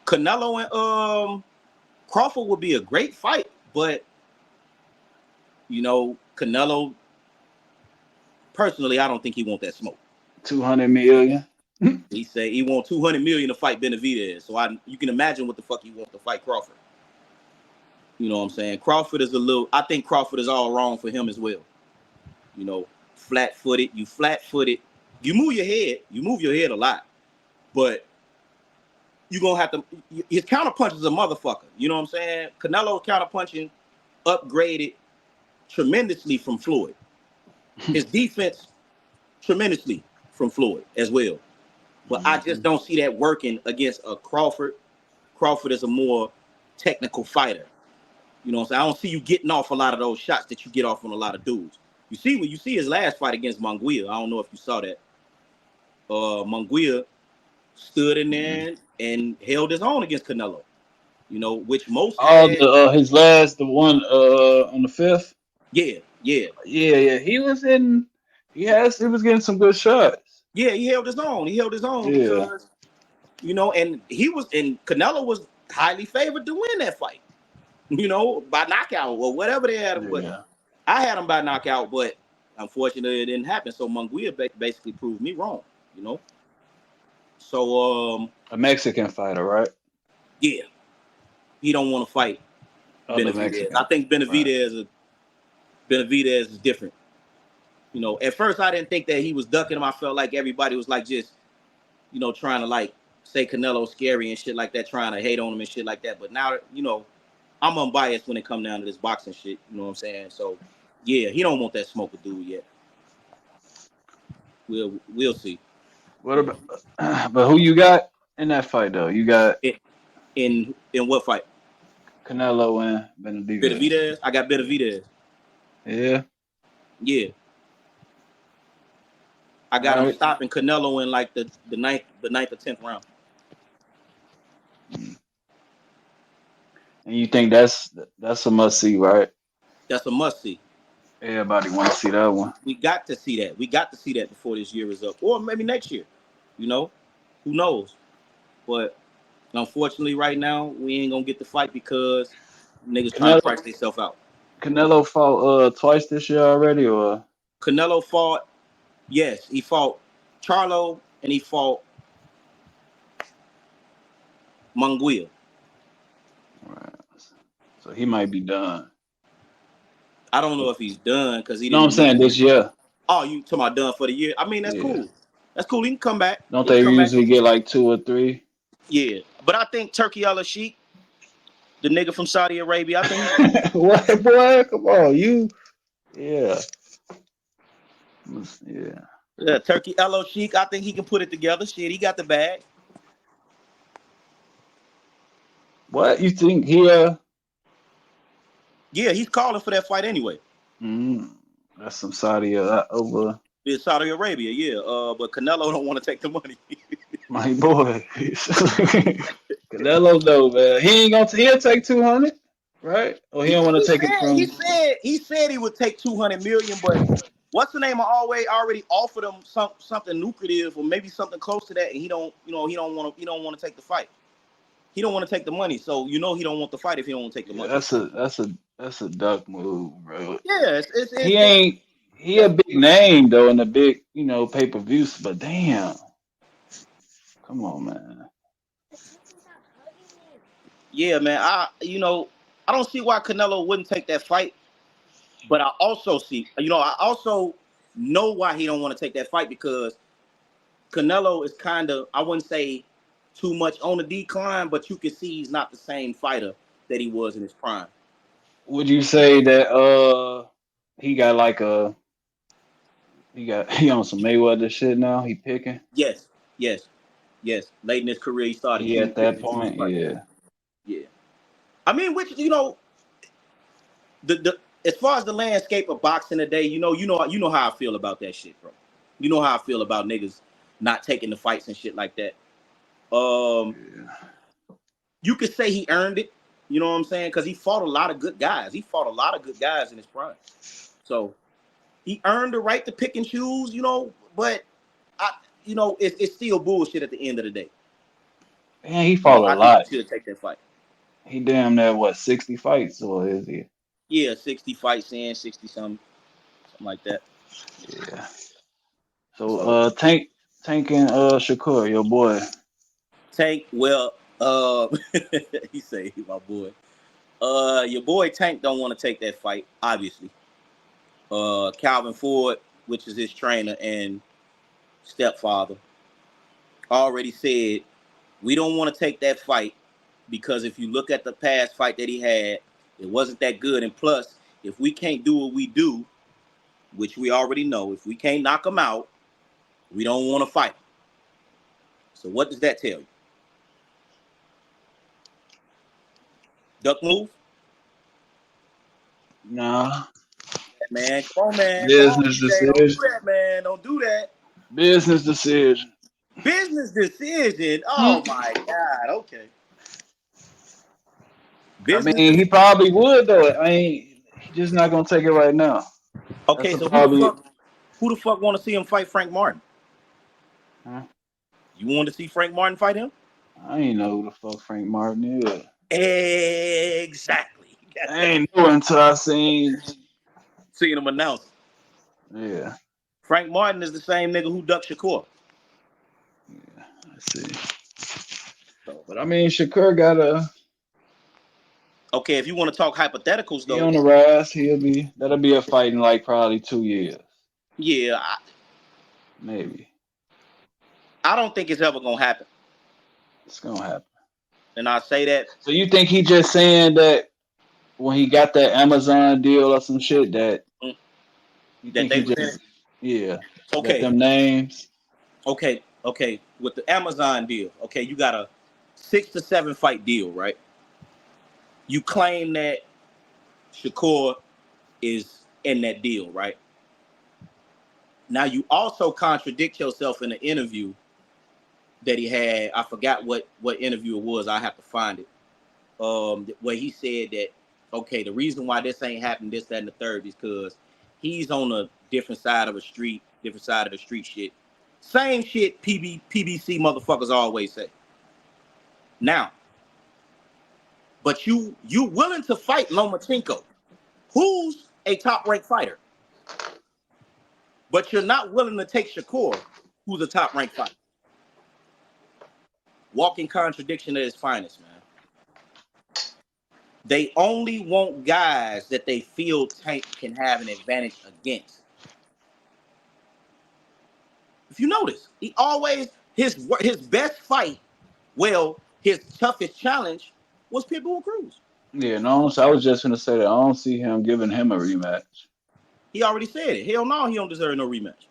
Canelo and Crawford would be a great fight, but Canelo personally, I don't think he want that smoke. 200 million. He said he want 200 million to fight Benavidez. So you can imagine what the fuck he wants to fight Crawford. You know what I'm saying? Crawford is I think Crawford is all wrong for him as well. Flat-footed. You flat-footed. You move your head. You move your head a lot, but you're gonna have to. His counterpunch is a motherfucker. You know what I'm saying? Canelo counterpunching upgraded tremendously from Floyd. His defense tremendously from Floyd as well. But I just don't see that working against a Crawford. Crawford is a more technical fighter. You know what I'm saying? I don't see you getting off a lot of those shots that you get off on a lot of dudes. You see when you see his last fight against Munguia. I don't know if you saw that. Munguia stood in there and held his own against Canelo. Which most Oh, had. the one on the fifth. Yeah, yeah. Yeah. He was getting some good shots. Yeah, he held his own. He held his own Yeah. because, and Canelo was highly favored to win that fight, by knockout or whatever they had him. But Yeah. I had him by knockout, but unfortunately it didn't happen. So Munguia basically proved me wrong, you know. So A Mexican fighter, right? yeah, he don't want to fight Other Benavidez. I Mexican. think Right. Benavidez is different. You know, at first I didn't think that he was ducking him. I felt like everybody was like just, you know, trying to like say Canelo's scary and shit like that, trying to hate on him and shit like that. But now, you know, I'm unbiased when it come down to this boxing shit. You know what I'm saying? So, yeah, he don't want that smoke with dude yet. We'll see. What about? But who you got in that fight though? You got In what fight? Canelo and Benavidez. Benavidez. I got Benavidez. Yeah. Yeah, I All got him right. stopping Canelo in like the ninth or 10th round. And you think that's a must see, right? That's a must see. Everybody want to see that one. We got to see that. We got to see that before this year is up, or maybe next year. You know, who knows? But unfortunately, right now we ain't gonna get the fight because niggas trying to Canelo, price themselves out. Canelo fought twice this year already, or Canelo fought. Yes, he fought Charlo and he fought Munguia. right. So he might be done. I don't know if he's done because he No, I'm didn't saying lose. this year. Oh, you talking about done for the year? I mean, that's Yeah. cool. That's cool. He can come back. Don't He can they come back. usually get like 2 or 3? Yeah, but I think Turkey Al Sheikh, the nigga from Saudi Arabia, I think. What, boy? Come on, you. Yeah. Yeah. Yeah, Turkey Al Sheikh, I think he can put it together. Shit, he got the bag. What you think he? Yeah, he's calling for that fight anyway. That's some Saudi over. It's Saudi Arabia, yeah. But Canelo don't want to take the money. My boy. Canelo though, man. He ain't gonna. He'll take 200, right? Or he don't want to take it from. He said he would take 200 million, but what's the name? I already offered him something lucrative or maybe something close to that, and he don't want to take the fight. He don't want to take the money, so you know he don't want the fight if he don't want to take the money. That's a duck move, bro. Yeah, He ain't. He a big name though, and a big pay-per-views. But damn, come on, man. Yeah, man. I don't see why Canelo wouldn't take that fight, but I also know why he don't want to take that fight because Canelo is kind of, I wouldn't say too much on the decline, but you can see he's not the same fighter that he was in his prime. Would you say that he got like he on some Mayweather shit now? He picking? Yes. Late in his career, he started He at that point, yeah. Yeah. I mean, which the as far as the landscape of boxing today, you know how I feel about that shit, bro. You know how I feel about niggas not taking the fights and shit like that. You could say he earned it. You know what I'm saying? Because he fought a lot of good guys. He fought a lot of good guys in his prime. So he earned the right to pick and choose, but it's still bullshit at the end of the day. Man, he fought a I lot. think he should take that fight. He damn near what 60 fights, or is he? Yeah, 60 fights in, 60 something like that. Yeah. So Tank and Shakur, your boy. Tank, well, he say my boy. Your boy Tank don't want to take that fight, obviously. Calvin Ford, which is his trainer and stepfather, already said we don't want to take that fight because if you look at the past fight that he had, it wasn't that good. And plus, if we can't do what we do, which we already know, if we can't knock him out, we don't want to fight. So what does that tell you? Duck move? Nah. Man, come on, man. Come on, Business DJ. Don't do decision. that, man. Don't do that. Business decision. Business decision. Oh my God. Okay. Business. I mean, he probably would though. I mean, he's just not gonna take it right now. Okay, That's so probably. who the fuck want to see him fight Frank Martin? Huh? You want to see Frank Martin fight him? I ain't know who the fuck Frank Martin is. Exactly. I ain't know until I seen him announce. Yeah. Frank Martin is the same nigga who ducked Shakur. Yeah, I see. But I mean, Shakur got a. Okay, if you want to talk hypotheticals, though. He on the rise. That'll be a fight in like probably 2 years. Yeah, Maybe. I don't think it's ever gonna happen. It's gonna happen. And I say that So you think he just saying that when he got that Amazon deal or some shit that mm, you that think they he was in it. just yeah that Okay, them names okay. With the Amazon deal, okay, you got a 6 to 7 fight deal, right? You claim that Shakur is in that deal, right? Now you also contradict yourself in an interview that he had. I forgot what interview it was. I have to find it. Where he said that okay, the reason why this ain't happening, this, that, and the third, is because he's on a different side of the street shit. Same shit PBC motherfuckers always say. Now, but you willing to fight Lomachenko, who's a top ranked fighter, but you're not willing to take Shakur, who's a top ranked fighter. Walking contradiction at its finest, man. They only want guys that they feel Tank can have an advantage against. If you notice, he always his best fight, well, his toughest challenge was Pitbull Cruz. yeah no so I was just gonna say that I don't see him giving him a rematch. He already said it. Hell no, he don't deserve no rematch.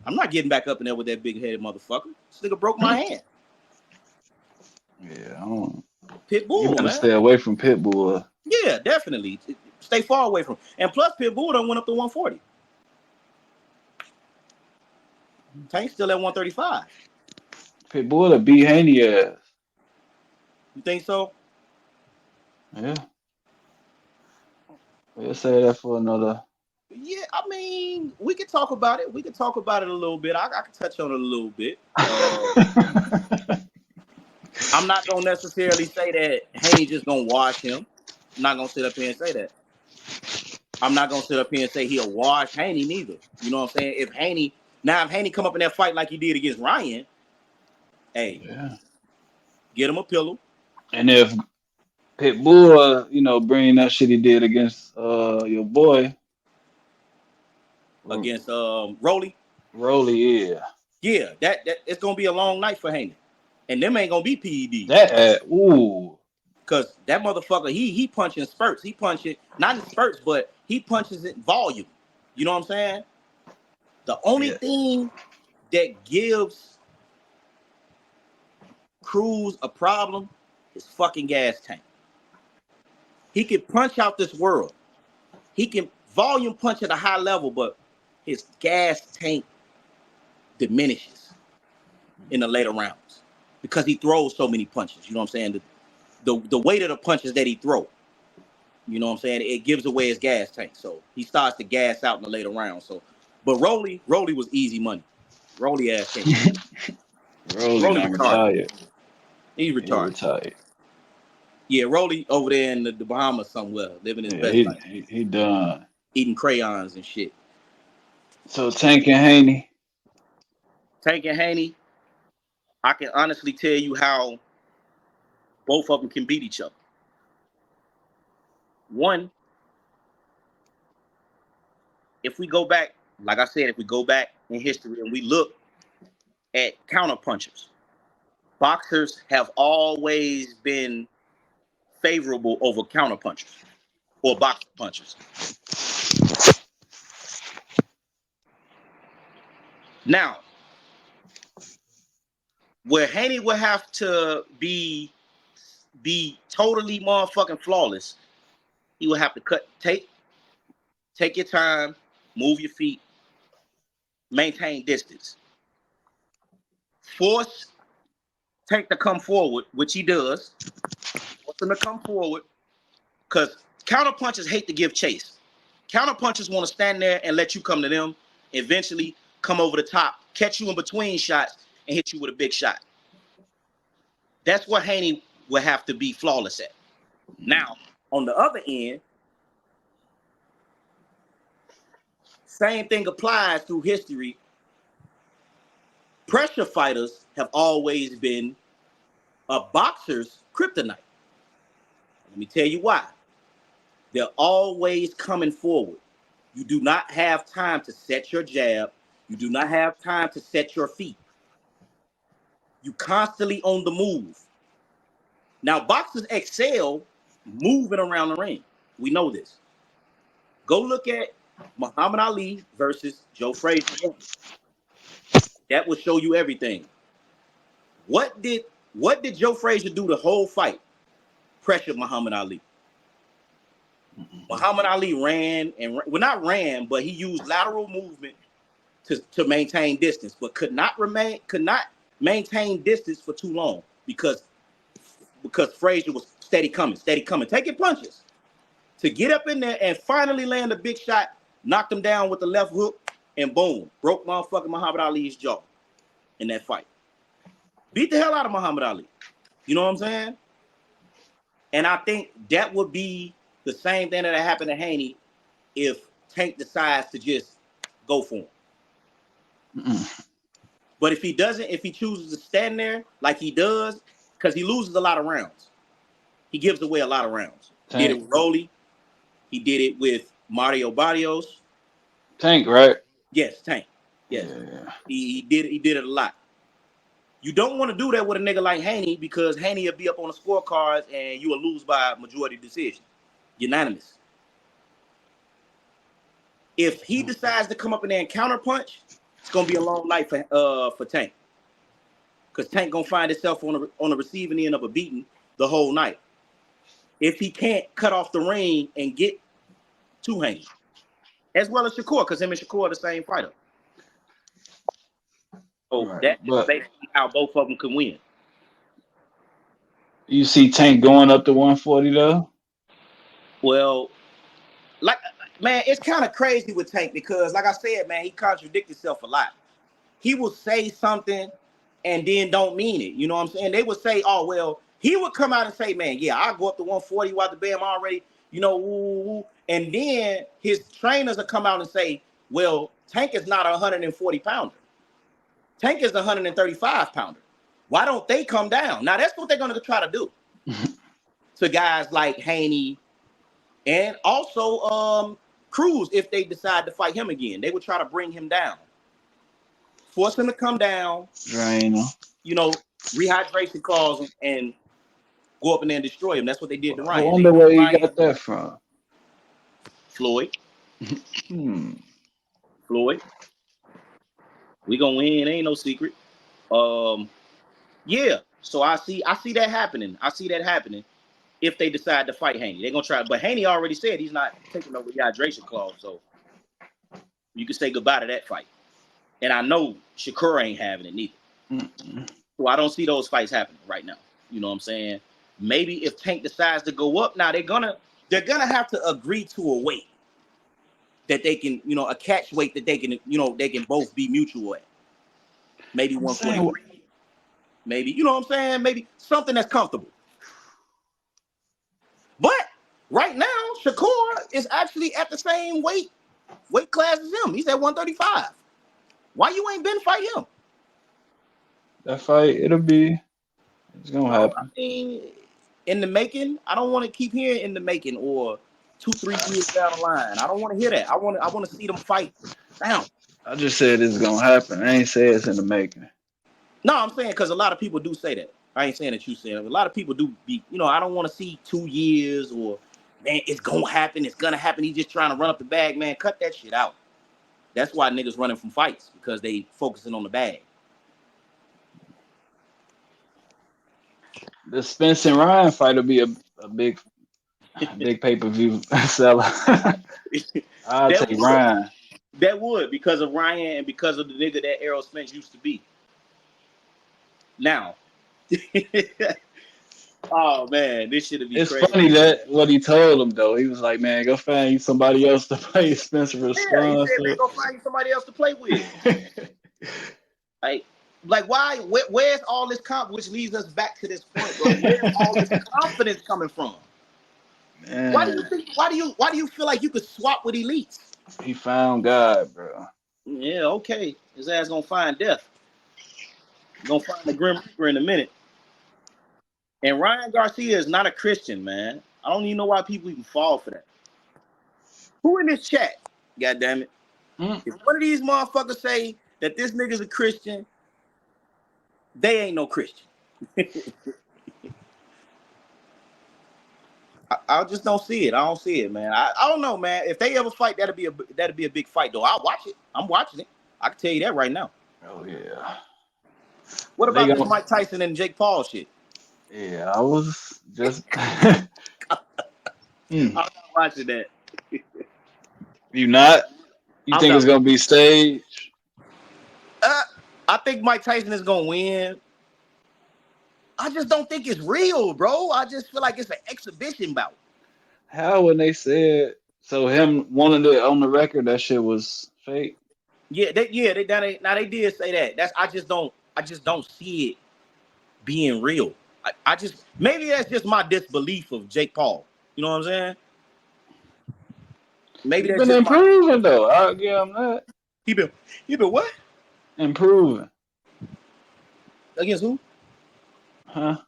I'm not getting back up in there with that big headed motherfucker. This nigga broke my hand. Yeah, I don't. You Pitbull, gotta man. stay away from Pitbull. Yeah, definitely. Stay far away from him. And plus, Pitbull done went up to 140. Tank's still at 135. Pitbull to beat Haney ass. You think so? Yeah, we'll say that for another. Yeah, I mean, we could talk about it. We could talk about it a little bit. I can touch on it a little bit. I'm not gonna necessarily say that Haney just gonna wash him. I'm not gonna sit up here and say that. I'm not gonna sit up here and say he'll wash Haney neither. You know what I'm saying? If Haney come up in that fight like he did against Ryan, hey, Yeah, get him a pillow and if Pitbull, bring that shit he did against your boy against Rolly. Rolly, yeah. Yeah, that it's gonna be a long night for Haney, and them ain't gonna be PEDs. Ooh, Cause that motherfucker, he punching spurts. He punching not in spurts, but he punches in volume. You know what I'm saying? The only yeah, thing that gives Cruz a problem is fucking gas tank. He can punch out this world. He can volume punch at a high level, but his gas tank diminishes in the later rounds because he throws so many punches. You know what I'm saying? The weight of the punches that he throws. You know what I'm saying? It gives away his gas tank. So he starts to gas out in the later rounds. So, but Rolly was easy money. Rolly ass can't shoot. Rolly Rolly not retarded. retired. He's He retarded. retired. Yeah, Rolly over there in the Bahamas somewhere, living his Yeah, best life, he done. eating crayons and shit. So Tank and Haney. Tank and Haney, I can honestly tell you how both of them can beat each other. One, if we go back, like I said, if we go back in history and we look at counter punchers, boxers have always been favorable over counter punchers or boxer punchers. Now, where Haney would have to be totally motherfucking flawless, he would have to take your time, move your feet, maintain distance, force Tank to come forward, which he does. Force him to come forward, because counter punchers hate to give chase. Counter punchers want to stand there and let you come to them, eventually come over the top, catch you in between shots, and hit you with a big shot. That's what Haney will have to be flawless at. Now, on the other end, same thing applies through history. Pressure fighters have always been a boxer's kryptonite. Let me tell you why. They're always coming forward. You do not have time to set your jab. You do not have time to set your feet. You constantly on the move. Now, boxers excel moving around the ring. We know this. Go look at Muhammad Ali versus Joe Frazier. That will show you everything. What did Joe Frazier do the whole fight? Pressure Muhammad Ali. Muhammad Ali ran well, not ran, but he used lateral movement to maintain distance, but could not maintain distance for too long because Frazier was steady coming, taking punches to get up in there and finally land a big shot, knocked him down with the left hook, and boom, broke motherfucking Muhammad Ali's jaw in that fight. Beat the hell out of Muhammad Ali. You know what I'm saying? And I think that would be the same thing that happened to Haney if Tank decides to just go for him. But if he doesn't, if he chooses to stand there like he does, because he loses a lot of rounds. He gives away a lot of rounds. He did it with Rolly. He did it with Mario Barrios. Tank, right? Yes, Tank. Yes. Yeah. He did it a lot. You don't want to do that with a nigga like Haney because Haney will be up on the scorecards and you will lose by majority decision. Unanimous. If he decides to come up in there and counterpunch, it's gonna be a long night for Tank. Because Tank gonna find himself on the receiving end of a beating the whole night. If he can't cut off the ring and get to Haney. As well as Shakur, because him and Shakur are the same fighter. So Right. that's basically how both of them can win. You see Tank going up to 140 though? Well, like, man, it's kind of crazy with Tank because, like I said, man, he contradicts himself a lot. He will say something and then don't mean it. You know what I'm saying? They would say, oh, well, he would come out and say, man, yeah, I'll go up to 140 while the Bam already, you know, ooh. And then his trainers will come out and say, well, Tank is not a 140 pounder. Tank is a 135 pounder. Why don't they come down? Now, that's what they're going to try to do to guys like Haney and also Cruz if they decide to fight him again. They would try to bring him down. Force him to come down, Drain him. you know, rehydration clause and go up in there and destroy him. That's what they did to Ryan. I wonder where you got that from. Floyd. Floyd. We gonna win. Ain't no secret. Yeah. So I see that happening. I see that happening if they decide to fight Haney. They're gonna try, but Haney already said he's not taking no rehydration clause, so you can say goodbye to that fight. And I know Shakur ain't having it neither. So I don't see those fights happening right now. You know what I'm saying? Maybe if Tank decides to go up, now they're gonna have to agree to a weight that they can, you know, a catch weight that they can, you know, they can both be mutual at. Maybe 143. Maybe, you know what I'm saying? Maybe something that's comfortable. But right now, Shakur is actually at the same weight class as him. He's at 135. Why you ain't been fight him? That fight, it's gonna happen. I mean, in the making, I don't want to keep hearing in the making or 2-3 years down the line. I don't want to hear that. I want to see them fight now. I just said it's gonna happen. I ain't say it's in the making. No, I'm saying because a lot of people do say that. I ain't saying that you said it. A lot of people do be, you know, I don't want to see 2 years or, man, it's gonna happen. It's gonna happen. He's just trying to run up the bag, man. Cut that shit out. That's why niggas running from fights because they focusing on the bag. The Spence and Ryan fight will be a big pay-per-view seller. I'll take Ryan. That would because of Ryan and because of the nigga that Errol Spence used to be. Now, oh man, this should be It's crazy. funny that what he told him though. He was like, "Man, go find you somebody else to play." Spencer responds. Yeah, he said, "Man, go find you somebody else to play with." Like why? Where's all this which leads us back to this point, bro? Where's all this confidence coming from? Man. Why do you feel like you could swap with elites? He found God, bro. Yeah, okay. His ass gonna find death. Gonna find the Grim Reaper in a minute. And Ryan Garcia is not a Christian, man. I don't even know why people even fall for that. Who in this chat God damn it. Mm. If one of these motherfuckers say that this nigga's a Christian, they ain't no Christian. I just don't see it. I don't see it, man. I don't know, man. If they ever fight, that'd be a big fight, though. I'll watch it. I'm watching it. I can tell you that right now. Oh yeah. What They about this gonna, Mike Tyson and Jake Paul shit? yeah, I was just. I'm not watching that. You not? You I'm think not. it's gonna be staged? I think Mike Tyson is gonna win. I just don't think it's real, bro. I just feel like it's an exhibition bout. How when they said so him wanting it on the record that shit was fake? Yeah, they did say that. I just don't see it being real. I just maybe that's just my disbelief of Jake Paul. You know what I'm saying? Maybe He's that's been just improving though. I'll give him that. he been what? Improving. Against who? Huh?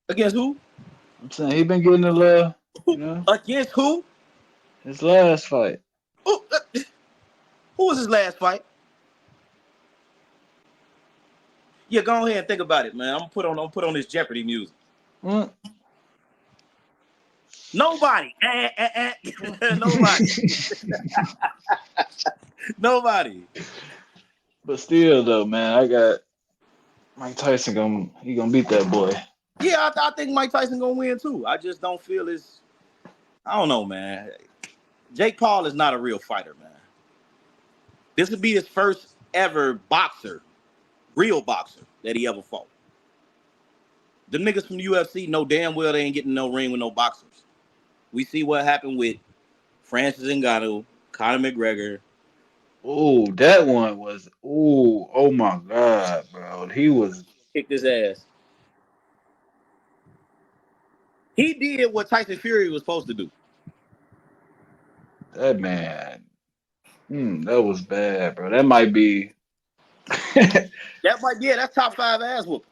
Against who? I'm saying he been getting a little, you know, Against who? his last fight. Who, who was his last fight? Yeah, go ahead and think about it, man. I'm gonna put on this Jeopardy music. Mm. Nobody. Nobody. Nobody. But still though, man, I got Mike Tyson gonna beat that boy. Yeah, I think Mike Tyson gonna win too. I just don't feel it's. I don't know, man. Jake Paul is not a real fighter, man. This would be his first ever boxer, real boxer that he ever fought. The niggas from the UFC know damn well they ain't getting no ring with no boxers. We see what happened with Francis Ngannou, Conor McGregor. Oh, that one was. Oh my God, bro. He was. Kicked his ass. He did what Tyson Fury was supposed to do. That man. That was bad, bro. That might be. That's top 5 ass whooping.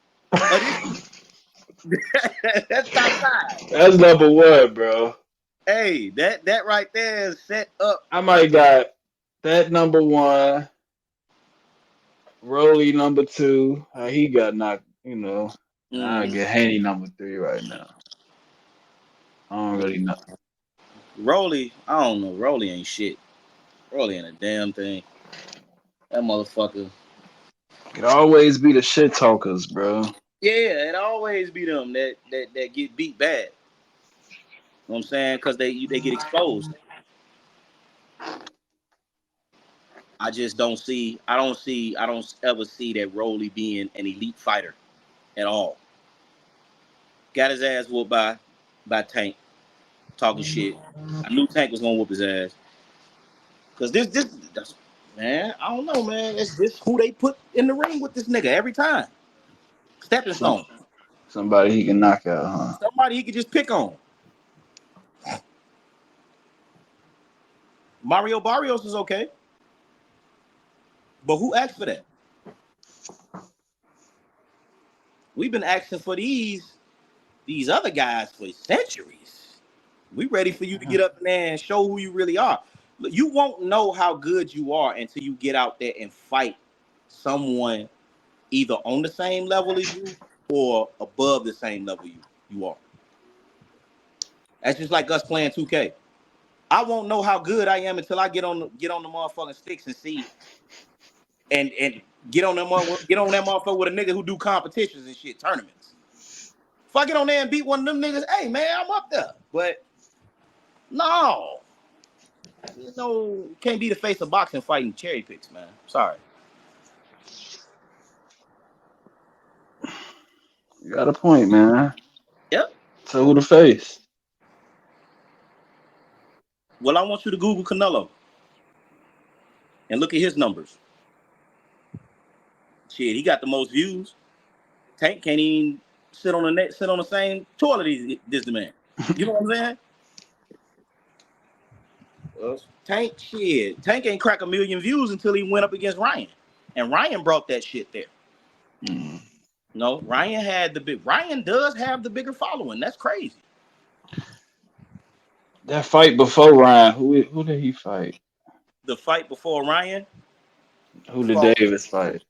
That's top 5. That's number one, bro. Hey, that right there is set up. I might got that number one, Rolly number two. He got knocked, you know. I get Haney number 3 right now. I don't really know. Rolly, I don't know. Rolly ain't shit. Rolly ain't a damn thing. That motherfucker. Could always be the shit talkers, bro. Yeah, it always be them that get beat bad. You know what I'm saying? Because they get exposed. I just don't see. I don't ever see that Rolly being an elite fighter at all. Got his ass whooped by Tank, talking shit. I knew Tank was gonna whoop his ass. Cause that's, man, I don't know, man. That's just who they put in the ring with this nigga every time. Stepping stone. Somebody he can knock out, huh? Somebody he could just pick on. Mario Barrios is okay. But who asked for that? We've been asking for these other guys for centuries. We ready for you to get up in there and show who you really are. You won't know how good you are until you get out there and fight someone either on the same level as you or above the same level you are. That's just like us playing 2K. I won't know how good I am until I get on the motherfucking sticks and see and get on that motherfucker with a nigga who do competitions and shit, tournaments. If I get on there and beat one of them niggas, hey man, I'm up there. But no. You can't be the face of boxing fighting cherry picks, man. Sorry. You got a point, man. Yep. So who the face? Well, I want you to Google Canelo and look at his numbers. Shit, he got the most views. Tank can't even sit on the same toilet as this man. You know what I'm saying? Tank ain't crack 1 million views until he went up against Ryan. And Ryan brought that shit there. No, Ryan does have the bigger following. That's crazy. That fight before Ryan, who did he fight? the fight before Ryan. Who the Davis fight?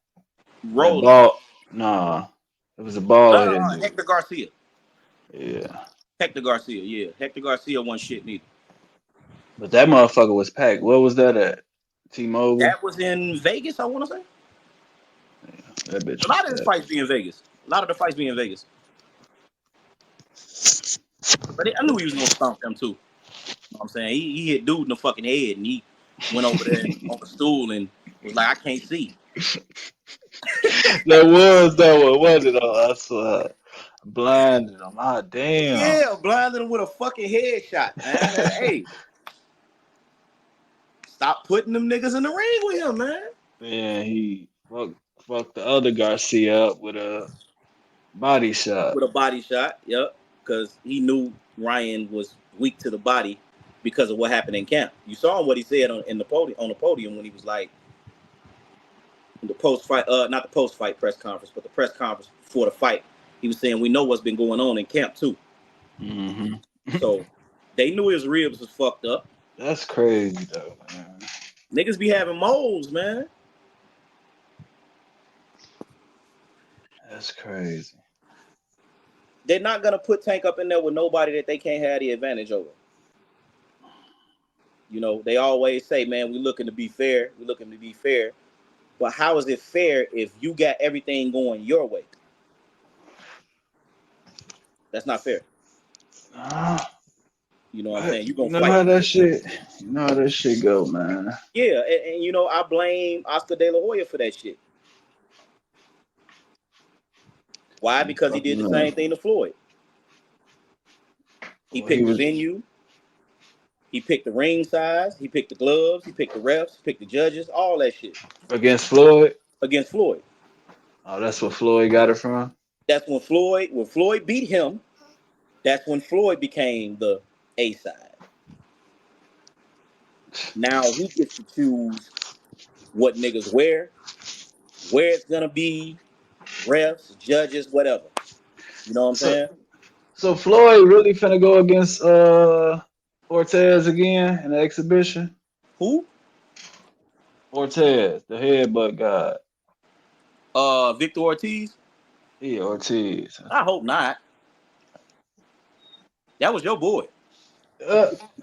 That Rolling. ball? Nah, it was a ball head dude. Hector Garcia. Yeah. Hector Garcia. Yeah, Hector Garcia won shit neither. But that motherfucker was packed. What was that at? T-Mobile? That was in Vegas, I want to say. Yeah, that bitch A lot of was his packed. fights be in Vegas. A lot of the fights be in Vegas. But I knew he was going to stomp them too. You know what I'm saying? He hit dude in the fucking head and he went over there on the stool and was like, I can't see. That was that one, wasn't it? I swear. Blinded him. Ah, damn. Yeah, blinded him with a fucking headshot, man. Hey, stop putting them niggas in the ring with him, man. Man, he fucked the other Garcia up with a body shot. With a body shot, yep. Because he knew Ryan was weak to the body because of what happened in camp. You saw what he said on the podium when he was like, in the post-fight, not the post-fight press conference, but the press conference before the fight. He was saying, we know what's been going on in camp too. Mm-hmm. So they knew his ribs was fucked up. That's crazy though, man. Niggas be having moles, man. That's crazy. They're not gonna put Tank up in there with nobody that they can't have the advantage over. You know, they always say, man, we looking to be fair. We looking to be fair. But how is it fair if you got everything going your way? That's not fair. You know what I'm saying? You gonna fight. How that shit. You know how that shit go, man. Yeah, and you know, I blame Oscar De La Hoya for that shit. Why? Because he did the same thing to Floyd. He picked the venue. He picked the ring size. He picked the gloves. He picked the refs. He picked the judges. All that shit. Against Floyd? Against Floyd. Oh, that's where Floyd got it from? That's when Floyd beat him, that's when Floyd became the A side. Now he gets to choose what niggas wear, where it's gonna be, refs, judges, whatever. You know what I'm saying? So Floyd really finna go against Ortez again in the exhibition? Who? Ortez, the headbutt guy. Victor Ortiz? Yeah, Ortiz. I hope not. That was your boy.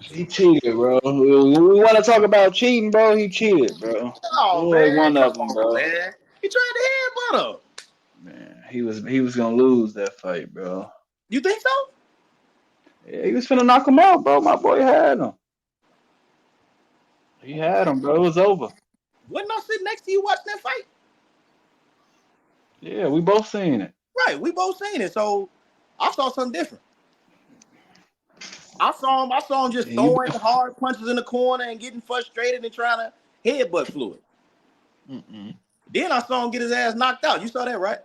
He cheated, bro. We want to talk about cheating, bro. He cheated, bro. Oh, Floyd, man, one of come them, on, bro. man. He tried to headbutt him. Man, he was gonna lose that fight, bro. You think so? Yeah, he was finna knock him out, bro. My boy had him. He had him, bro. It was over. Wasn't I sitting next to you watching that fight? Yeah, we both seen it. Right, we both seen it. So I saw something different. I saw him just throwing hard punches in the corner and getting frustrated and trying to headbutt Floyd. Mm-mm. Then I saw him get his ass knocked out. You saw that, right?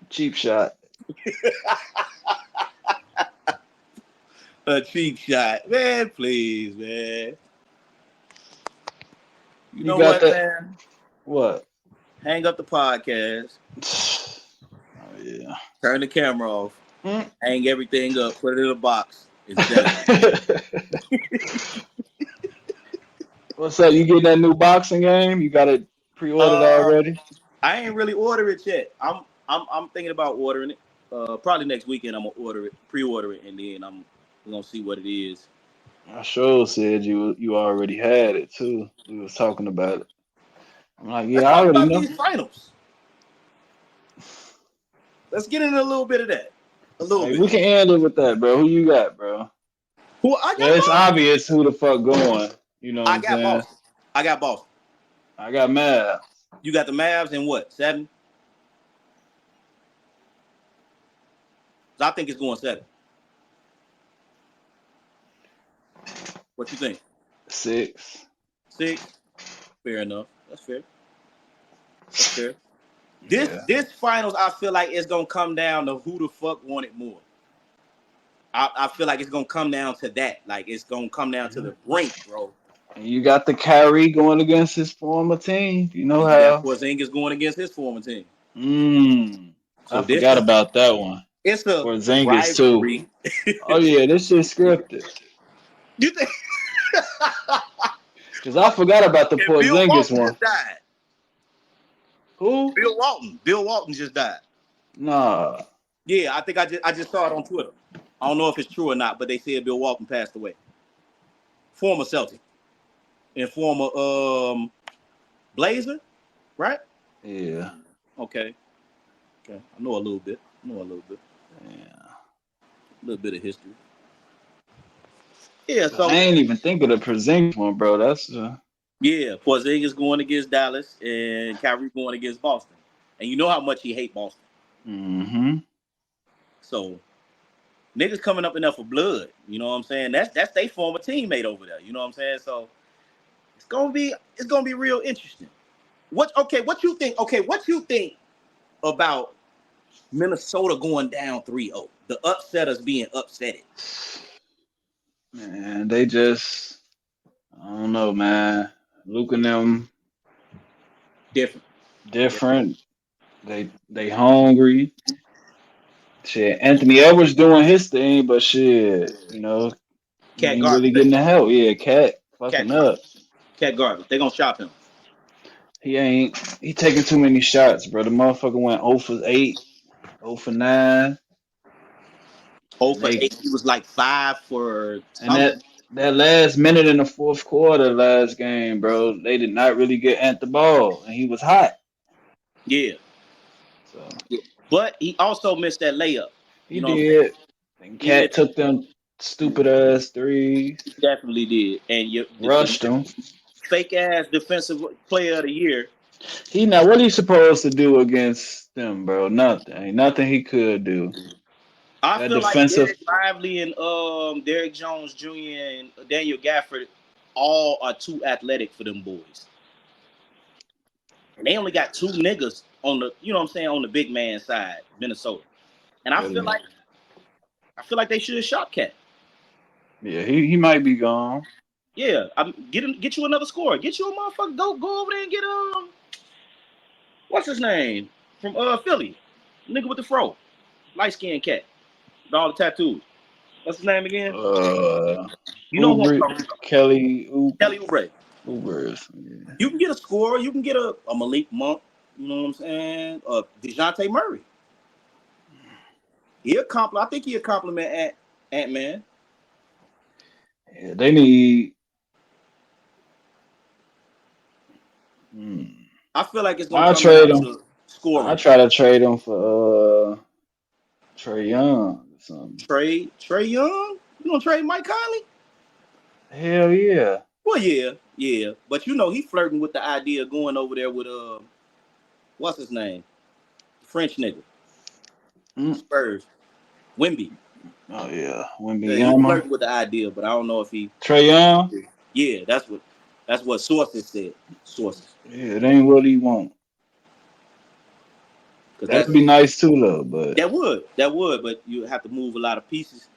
Cheap shot. A cheap shot. Man, please, man. You know what, man? What? Hang up the podcast. Oh, yeah. Turn the camera off. Hang everything up. Put it in a box. It's done. What's up? You getting that new boxing game? You got it pre-ordered already? I ain't really ordered it yet. I'm thinking about ordering it. Probably next weekend I'm gonna order it, pre-order it, and then I'm gonna see what it is. I sure said you already had it too. We was talking about it. I'm like, yeah, I already know. These finals. Let's get into a little bit of that. A little bit. We can end it with that, bro. Who you got, bro? Who I got? It's obvious who the fuck going. You know what I'm saying? Boston. I got Boston. I got Mavs. You got the Mavs in what? 7? I think it's going 7. What you think? 6. 6? Fair enough. That's fair. This finals, I feel like it's gonna come down to who the fuck wanted more. I feel like it's gonna come down to that. Like it's gonna come down to the brink, bro. And you got the Kyrie going against his former team. You know how. You got Porzingis going against his former team. So I forgot about that one. It's a Porzingis rivalry. Too. Oh yeah, this shit's scripted. You think? Cause I forgot about the And Bill Porzingis Walton one. just died. Who? Bill Walton just died. Nah. Yeah, I think I just saw it on Twitter. I don't know if it's true or not, but they said Bill Walton passed away. Former Celtic and former Blazer, right? Yeah. Okay. I know a little bit. Yeah. A little bit of history. Yeah, I so ain't even think of the Porzingis one, bro. That's yeah, Porzingis going against Dallas and Kyrie going against Boston. And you know how much he hate Boston. mm-hmm. So niggas coming up enough for blood. You know what I'm saying? That's their former teammate over there. You know what I'm saying? So it's gonna be real interesting. What you think? Okay, what you think about Minnesota going down 3-0? The upsetters being upsetted. Man, they just I don't know, man. Luke and them different. They hungry. Shit, Anthony Edwards doing his thing, but shit, he Cat ain't really garbage. getting the help. Yeah, Cat fucking up. Cat garbage. They gonna shop him. He taking too many shots, bro. The motherfucker went 0 for 8, 0 for 9. 0 And for 8. He was like 5 for and something. that last minute in the fourth quarter last game, bro, they did not really get Ant the ball, and he was hot. Yeah. So But he also missed that layup. he You know what I'm saying? did. And He Cat missed. took them stupid ass threes, He definitely did. And the rushed them. fake ass defensive player of the year. What he supposed to do against them, bro? Nothing. Ain't nothing he could do. I That feel like defensive. Derek Lively and Derek Jones Jr. and Daniel Gafford all are too athletic for them boys. And they only got 2 niggas on the, you know what I'm saying, on the big man side, Minnesota. And I feel like they should have shot Cat. Yeah, he might be gone. Yeah, get you another scorer. Get you a motherfucker. Go over there and get what's his name from Philly, nigga with the fro, light skinned cat, with all the tattoos. What's his name again? You know who I'm Uber, talking about? Kelly Kelly Oubre. Uber. Yeah. You can get a scorer. You can get a Malik Monk. You know what I'm saying? DeJounte Murray. I think he'll compliment Ant-Man. Yeah, they need. I feel like it's gonna I'll come trade down him. to I scoring. try to trade him for Trey Young or something. Trey Young. You gonna trade Mike Conley? Hell yeah. Well, yeah. But he flirting with the idea of going over there with what's his name? French nigga. Spurs. Wimby. Oh yeah, Yeah, he Wembanyama. flirting with the idea, but I don't know if he. Trey Young. Yeah, that's what sources said. Sources. Yeah, it ain't what he want. Because That'd be nice too, though. But that would, but you have to move a lot of pieces.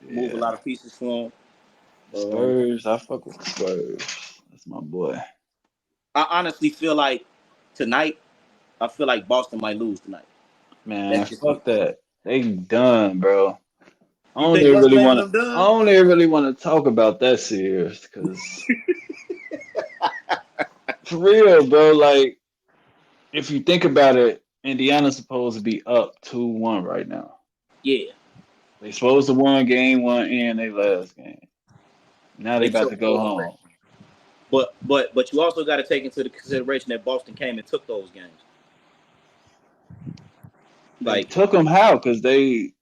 Move a yeah, lot of pieces for him. Spurs. I fuck with the Spurs. That's my boy. I honestly feel like tonight. I feel like Boston might lose tonight. Man, That's just me. fuck that. They done, bro. I You don't think even what's the really name of want them to. I done? don't even really want to talk about that series because for real, bro. Like, if you think about it, Indiana's supposed to be up 2-1 right now. Yeah, They supposed to won game one and they last game. Now they they about took to go those already. home. But you also got to take into the consideration that Boston came and took those games. They Like, took them how? Because they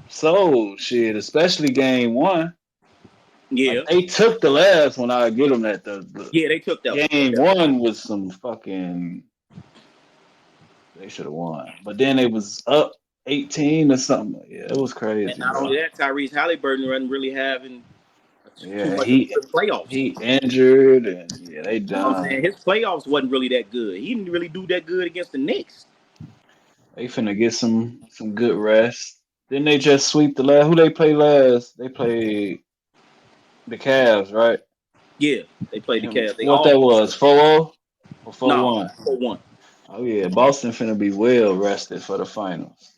sold shit, especially game one. yeah, Like they took the last one. I get them that the yeah, they took that one. game one was some fucking. They should have won, but then it was up 18 or something. Yeah, it was And crazy, not bro. only that, Tyrese Halliburton wasn't really having too Yeah, much of a good playoffs. he injured and yeah, they You know what I'm saying? done. His playoffs wasn't really that good. He didn't really do that good against the Knicks. They finna get some good rest. Then they just sweep the last. Who they play last? They played the Cavs, right? Yeah, they played the And Cavs. They what that almost was, 4-0 or no 4-1? 4-1. Oh yeah, Boston finna be well rested for the finals.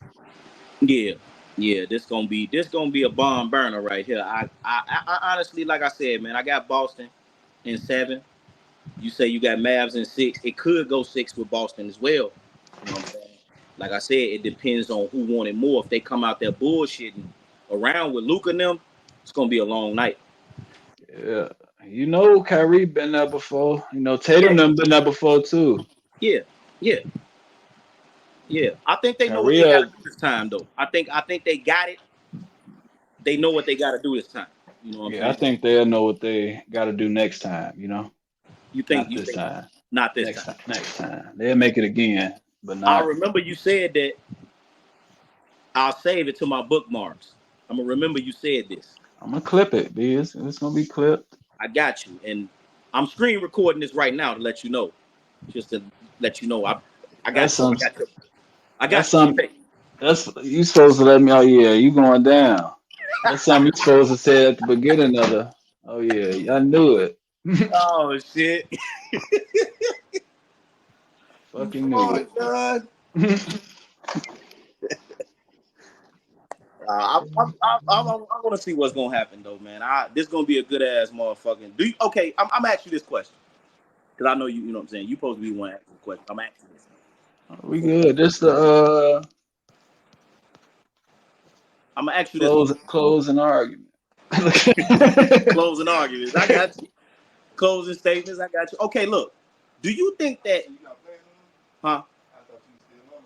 Yeah, yeah. This gonna be a bomb burner right here. I honestly, like I said, man, I got Boston. in 7. You say you got Mavs in 6. It could go 6 with Boston as well. You know what I'm saying? Like I said, it depends on who wanted more. If they come out there bullshitting around with Luka and them, it's gonna be a long night. Yeah. You know, Kyrie been there before. You know, Tatum Yeah, done been there before too. yeah, yeah, yeah. I think they know what Kyrie, they got to do this time, though. I think they got it. They know what they got to do this time. You know what I'm yeah, I saying? think they'll know what they got to do next time. You know, You think not you this think time. not this Next time? time. Next time. They'll make it again, but I not. remember you said that. I'll save it to my bookmarks. I'm gonna remember you said this. I'm gonna clip it, B. It's gonna be clipped. I got you, and I'm screen recording this right now to let you know. Just to let you know, I That's got you. some. I That's got you on some. tape. That's you supposed to let me. Oh yeah, you going down. That's something you supposed to say at the beginning of the. Oh yeah, I knew it. Oh shit! You Fucking knew fraud, it. God. I want to see what's gonna happen though, man. This gonna be a good ass motherfucking. Okay? I'm asking you this question because I know you. You know what I'm saying. You supposed to be one asking the question. I'm asking this. We good. This the I'm gonna ask you this one. closing argument. Closing arguments. I got you. Closing statements. I got you. Okay, look. Do you think that? Huh?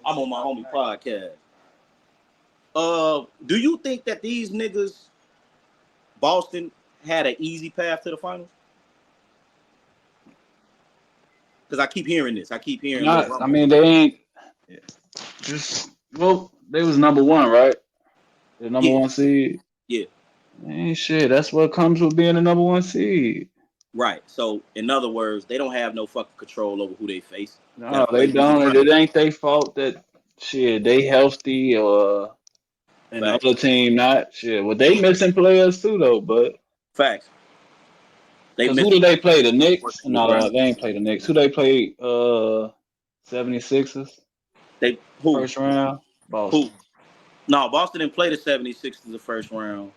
I'm on my homie podcast. Do you think that these niggas, Boston, had an easy path to the finals? Because I keep hearing this. I keep hearing little Not. I rumblings. mean, they ain't just. Well, they was number one, right? The number Yeah, one seed. yeah, Ain't shit. That's what comes with being the number one seed. right. So, in other words, they don't have no fucking control over who they face. Got No, to they play who's in don't. front of It them. ain't their fault that shit they healthy or and the Facts. other team not. Shit, well they missing players too though. But Facts. They because who missing do they play? The Horton Knicks? and No, LeBron. they ain't play the Knicks. Who they play? 76ers They who? first round. Who? Boston. No, Boston didn't play the 76ers the first round.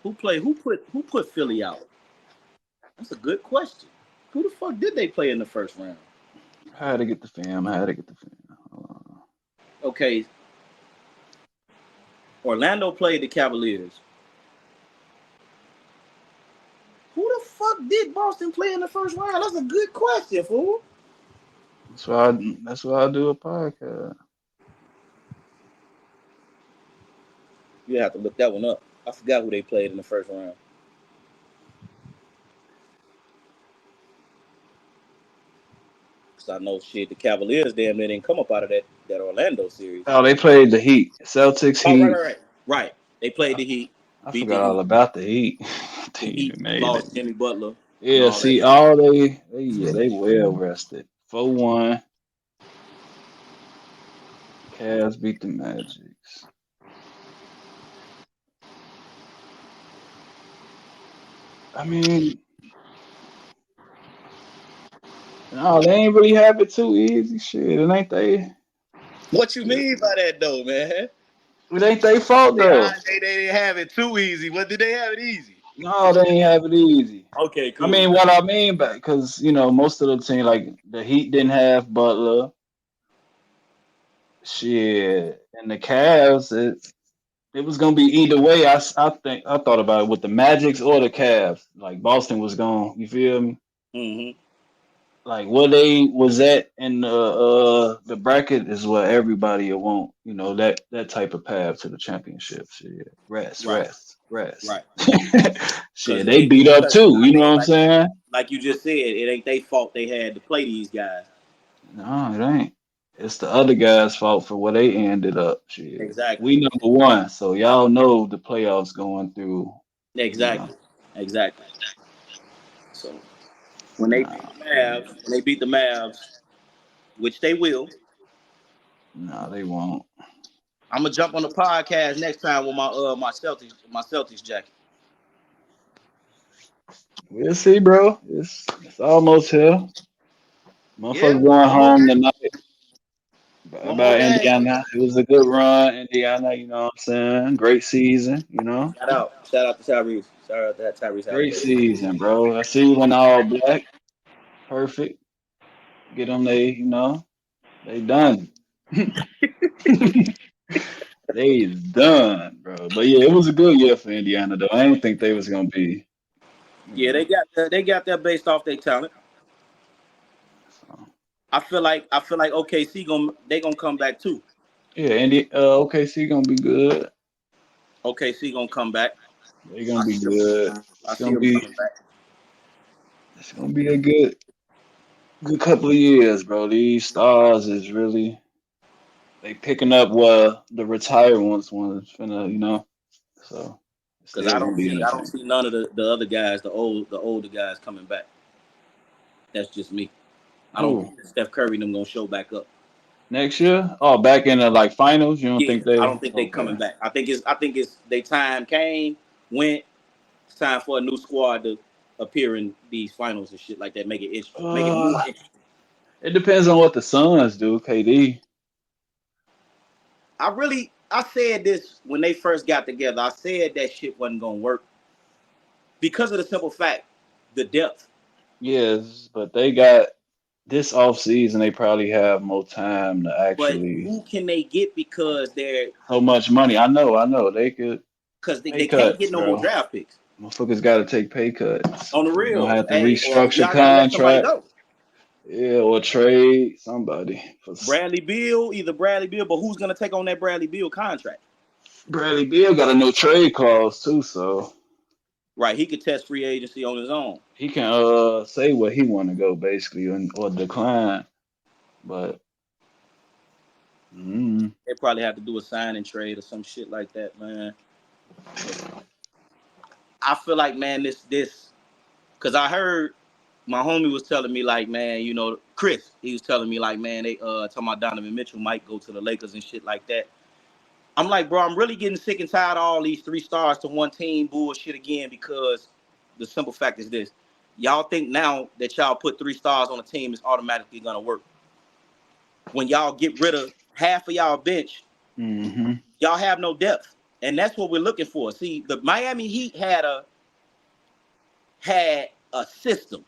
Who played? Who put Philly out? That's a good question. Who the fuck did they play in the first round? I had to get the film. I had to get the film. Okay, Orlando played the Cavaliers. Who the fuck did Boston play in the first round? That's a good question, fool. That's why. That's why I do a podcast. You have to look that one up. I forgot who they played in the first round. Cause I know shit, the Cavaliers damn near didn't come up out of that Orlando series. Oh, they played the Heat. Celtics Oh, right, Heat. right, right. Right. They played I, the Heat, I beat the forgot all Heat. about the Heat. The They Heat even made it. lost Jimmy Butler and Yeah, all that see, shit. all they yeah, they well rested. 4-1. Cavs beat the Magics. I mean, no, they ain't really have it too easy. Shit, it ain't they. What you mean by that though, man? It ain't they fault though. They didn't have it too easy. What did they have it easy? No, they ain't have it easy. Okay, I cool. mean, what I mean by because most of the team like the Heat didn't have Butler. Shit, and the Cavs, it was gonna be either way. I think I thought about it with the Magics or the Cavs. Like Boston was going. You feel me? Mm-hmm. Like what they was at in the bracket is what everybody will want. That type of path to the championship. Shit, rest, Right, rest, rest. right. Shit, they beat up too. You know what I'm saying? Like you just said, it ain't their fault they had to play these guys. No, it ain't. It's the other guys' fault for where they ended up. Shit, Exactly. we number one, so y'all know the playoffs going through. You know, Exactly. Exactly. So when they beat nah, the Mavs, which they will, nah, they won't. I'm gonna jump on the podcast next time with my Celtics jacket. We'll see, bro. It's almost here. Yeah, Motherfuckers going almost home there. tonight. One more about game. Indiana. It was a good run, Indiana. You know what I'm saying? Great season. You know, Shout out to Tyrese. Shout out to that Tyrese great Halliday. season, bro. I see you went all black. Perfect. Get them. They done. They done, bro. But yeah, it was a good year for Indiana, though. I didn't think they was gonna be, you Yeah, know. they got that based off their talent. So. I feel like OKC they gonna come back too. Yeah, OKC gonna be good. OKC gonna come back. They gonna I be see them. good. I It's see gonna them be coming back. it's gonna be a good couple of years, bro. These stars is really they picking up what the retired ones finna, So it's Because still gonna be I don't entertaining. see none of the other guys, the older guys coming back. That's just me. I don't Who think that Steph Curry and them gonna show back up. next year? Oh, back in the like finals. You don't Yeah, think I they? don't think they Okay. coming back. I think it's they time came, went. It's time for a new squad to appear in these finals and shit like that. Make it interesting. Make it more Uh, interesting. it depends on what the Suns do, KD. I said this when they first got together. I said that shit wasn't gonna work because of the simple fact, the depth. Yes, but they got this off season. They probably have more time to But actually who can they get so much money. I know. They could because pay they can't get cuts, no more bro. draft picks Motherfuckers got to take pay cuts. on the They're gonna real. have to Hey, or restructure y'all got to let somebody contract, go. yeah, or trade somebody for Bradley Beal, either Bradley Beal, but who's gonna take on that Bradley Beal contract? Bradley Beal got a no trade clause too, so Right, he could test free agency on his own. he can say where he want to go basically or decline. But mm, They probably have to do a sign and trade or some shit like that, man. I feel like, man, this because I heard my homie was telling me like, man, Chris, he was telling me like, man, they talking about Donovan Mitchell might go to the Lakers and shit like that. I'm like, bro, I'm really getting sick and tired of all these 3 stars to one team bullshit again because the simple fact is this. Y'all think now that y'all put 3 stars on a team is automatically gonna work. When y'all get rid of half of y'all bench, hmm y'all have no depth. And that's what we're looking for. See, the Miami Heat had a system.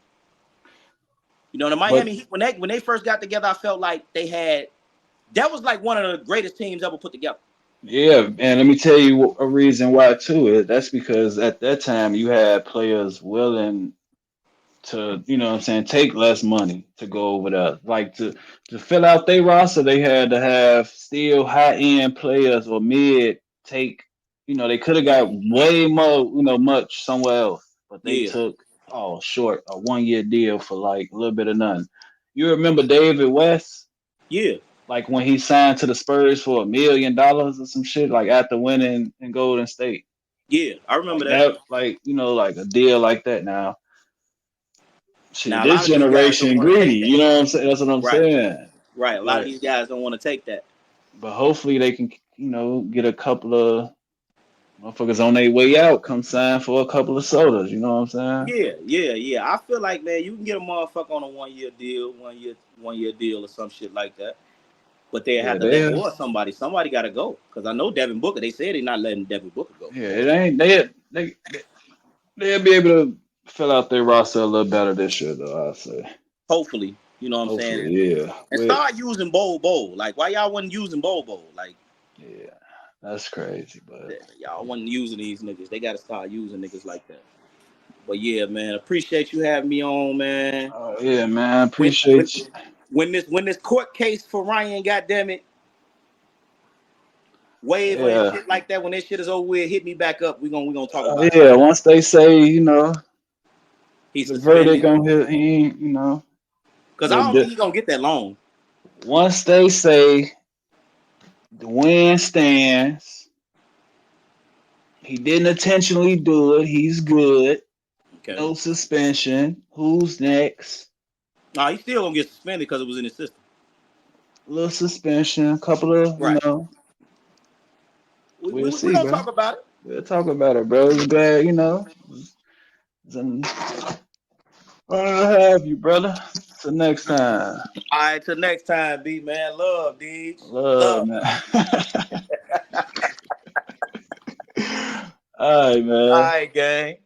The but Miami Heat, when they first got together, I felt like that was like one of the greatest teams ever put together. yeah, and let me tell you a reason why too. That's because at that time you had players willing to, what I'm saying, take less money to go over there. Like to fill out their roster, they had to have still high end players or mid take, they could have got way more, much somewhere else, but they Yeah, took short a 1 year deal for like a little bit of nothing. You remember David West? yeah, Like when he signed to the Spurs for $1 million or some shit, like after winning in Golden State. yeah. I remember Like that. that, like, like a deal like that now. Shit, Now a this lot of these guys don't generation want to greedy. take that. You know what I'm saying? That's what I'm Right, saying. right. A lot of But these guys don't want to take that. hopefully they can, get a couple of motherfuckers on their way out, come sign for a couple of sodas. You know what I'm saying? Yeah, yeah, yeah. I feel like, man, you can get a motherfucker on a 1 year deal, 1 year deal or some shit like that. But they Yeah, have to let go of somebody. Somebody got to go. Because I know Devin Booker. They said they're not letting Devin Booker go. it ain't they'll be able to fill out their roster a little better this year though, I'd say. Hopefully, you know what I'm saying? Hopefully, yeah. And start using Bowl. Like, why y'all wasn't using Bowl? Like, Yeah, that's crazy, but y'all wasn't using these niggas. They got to start using niggas like that. But yeah, man, appreciate you having me on, man. yeah, man, When appreciate when you. when this court case for Ryan, goddamn it, waiver and Yeah, shit like that, when this shit is over with, hit me back up. We gonna talk about it. yeah. Once they say, He's the verdict suspended on his, he, because I don't think the he's gonna get that long. once they say the win stands, he didn't intentionally do it. He's good. Okay. No suspension. Who's next? Nah, he's still gonna get suspended because it was in his system. A little suspension. A couple of, Right. We we'll we see, gonna bro. talk about it. We'll talk about it, bro. It's glad, it's an- I have you, brother. Till next time. All right, till next time, B man. Love, Deej. Love, Love. man. All right, All man. right, gang.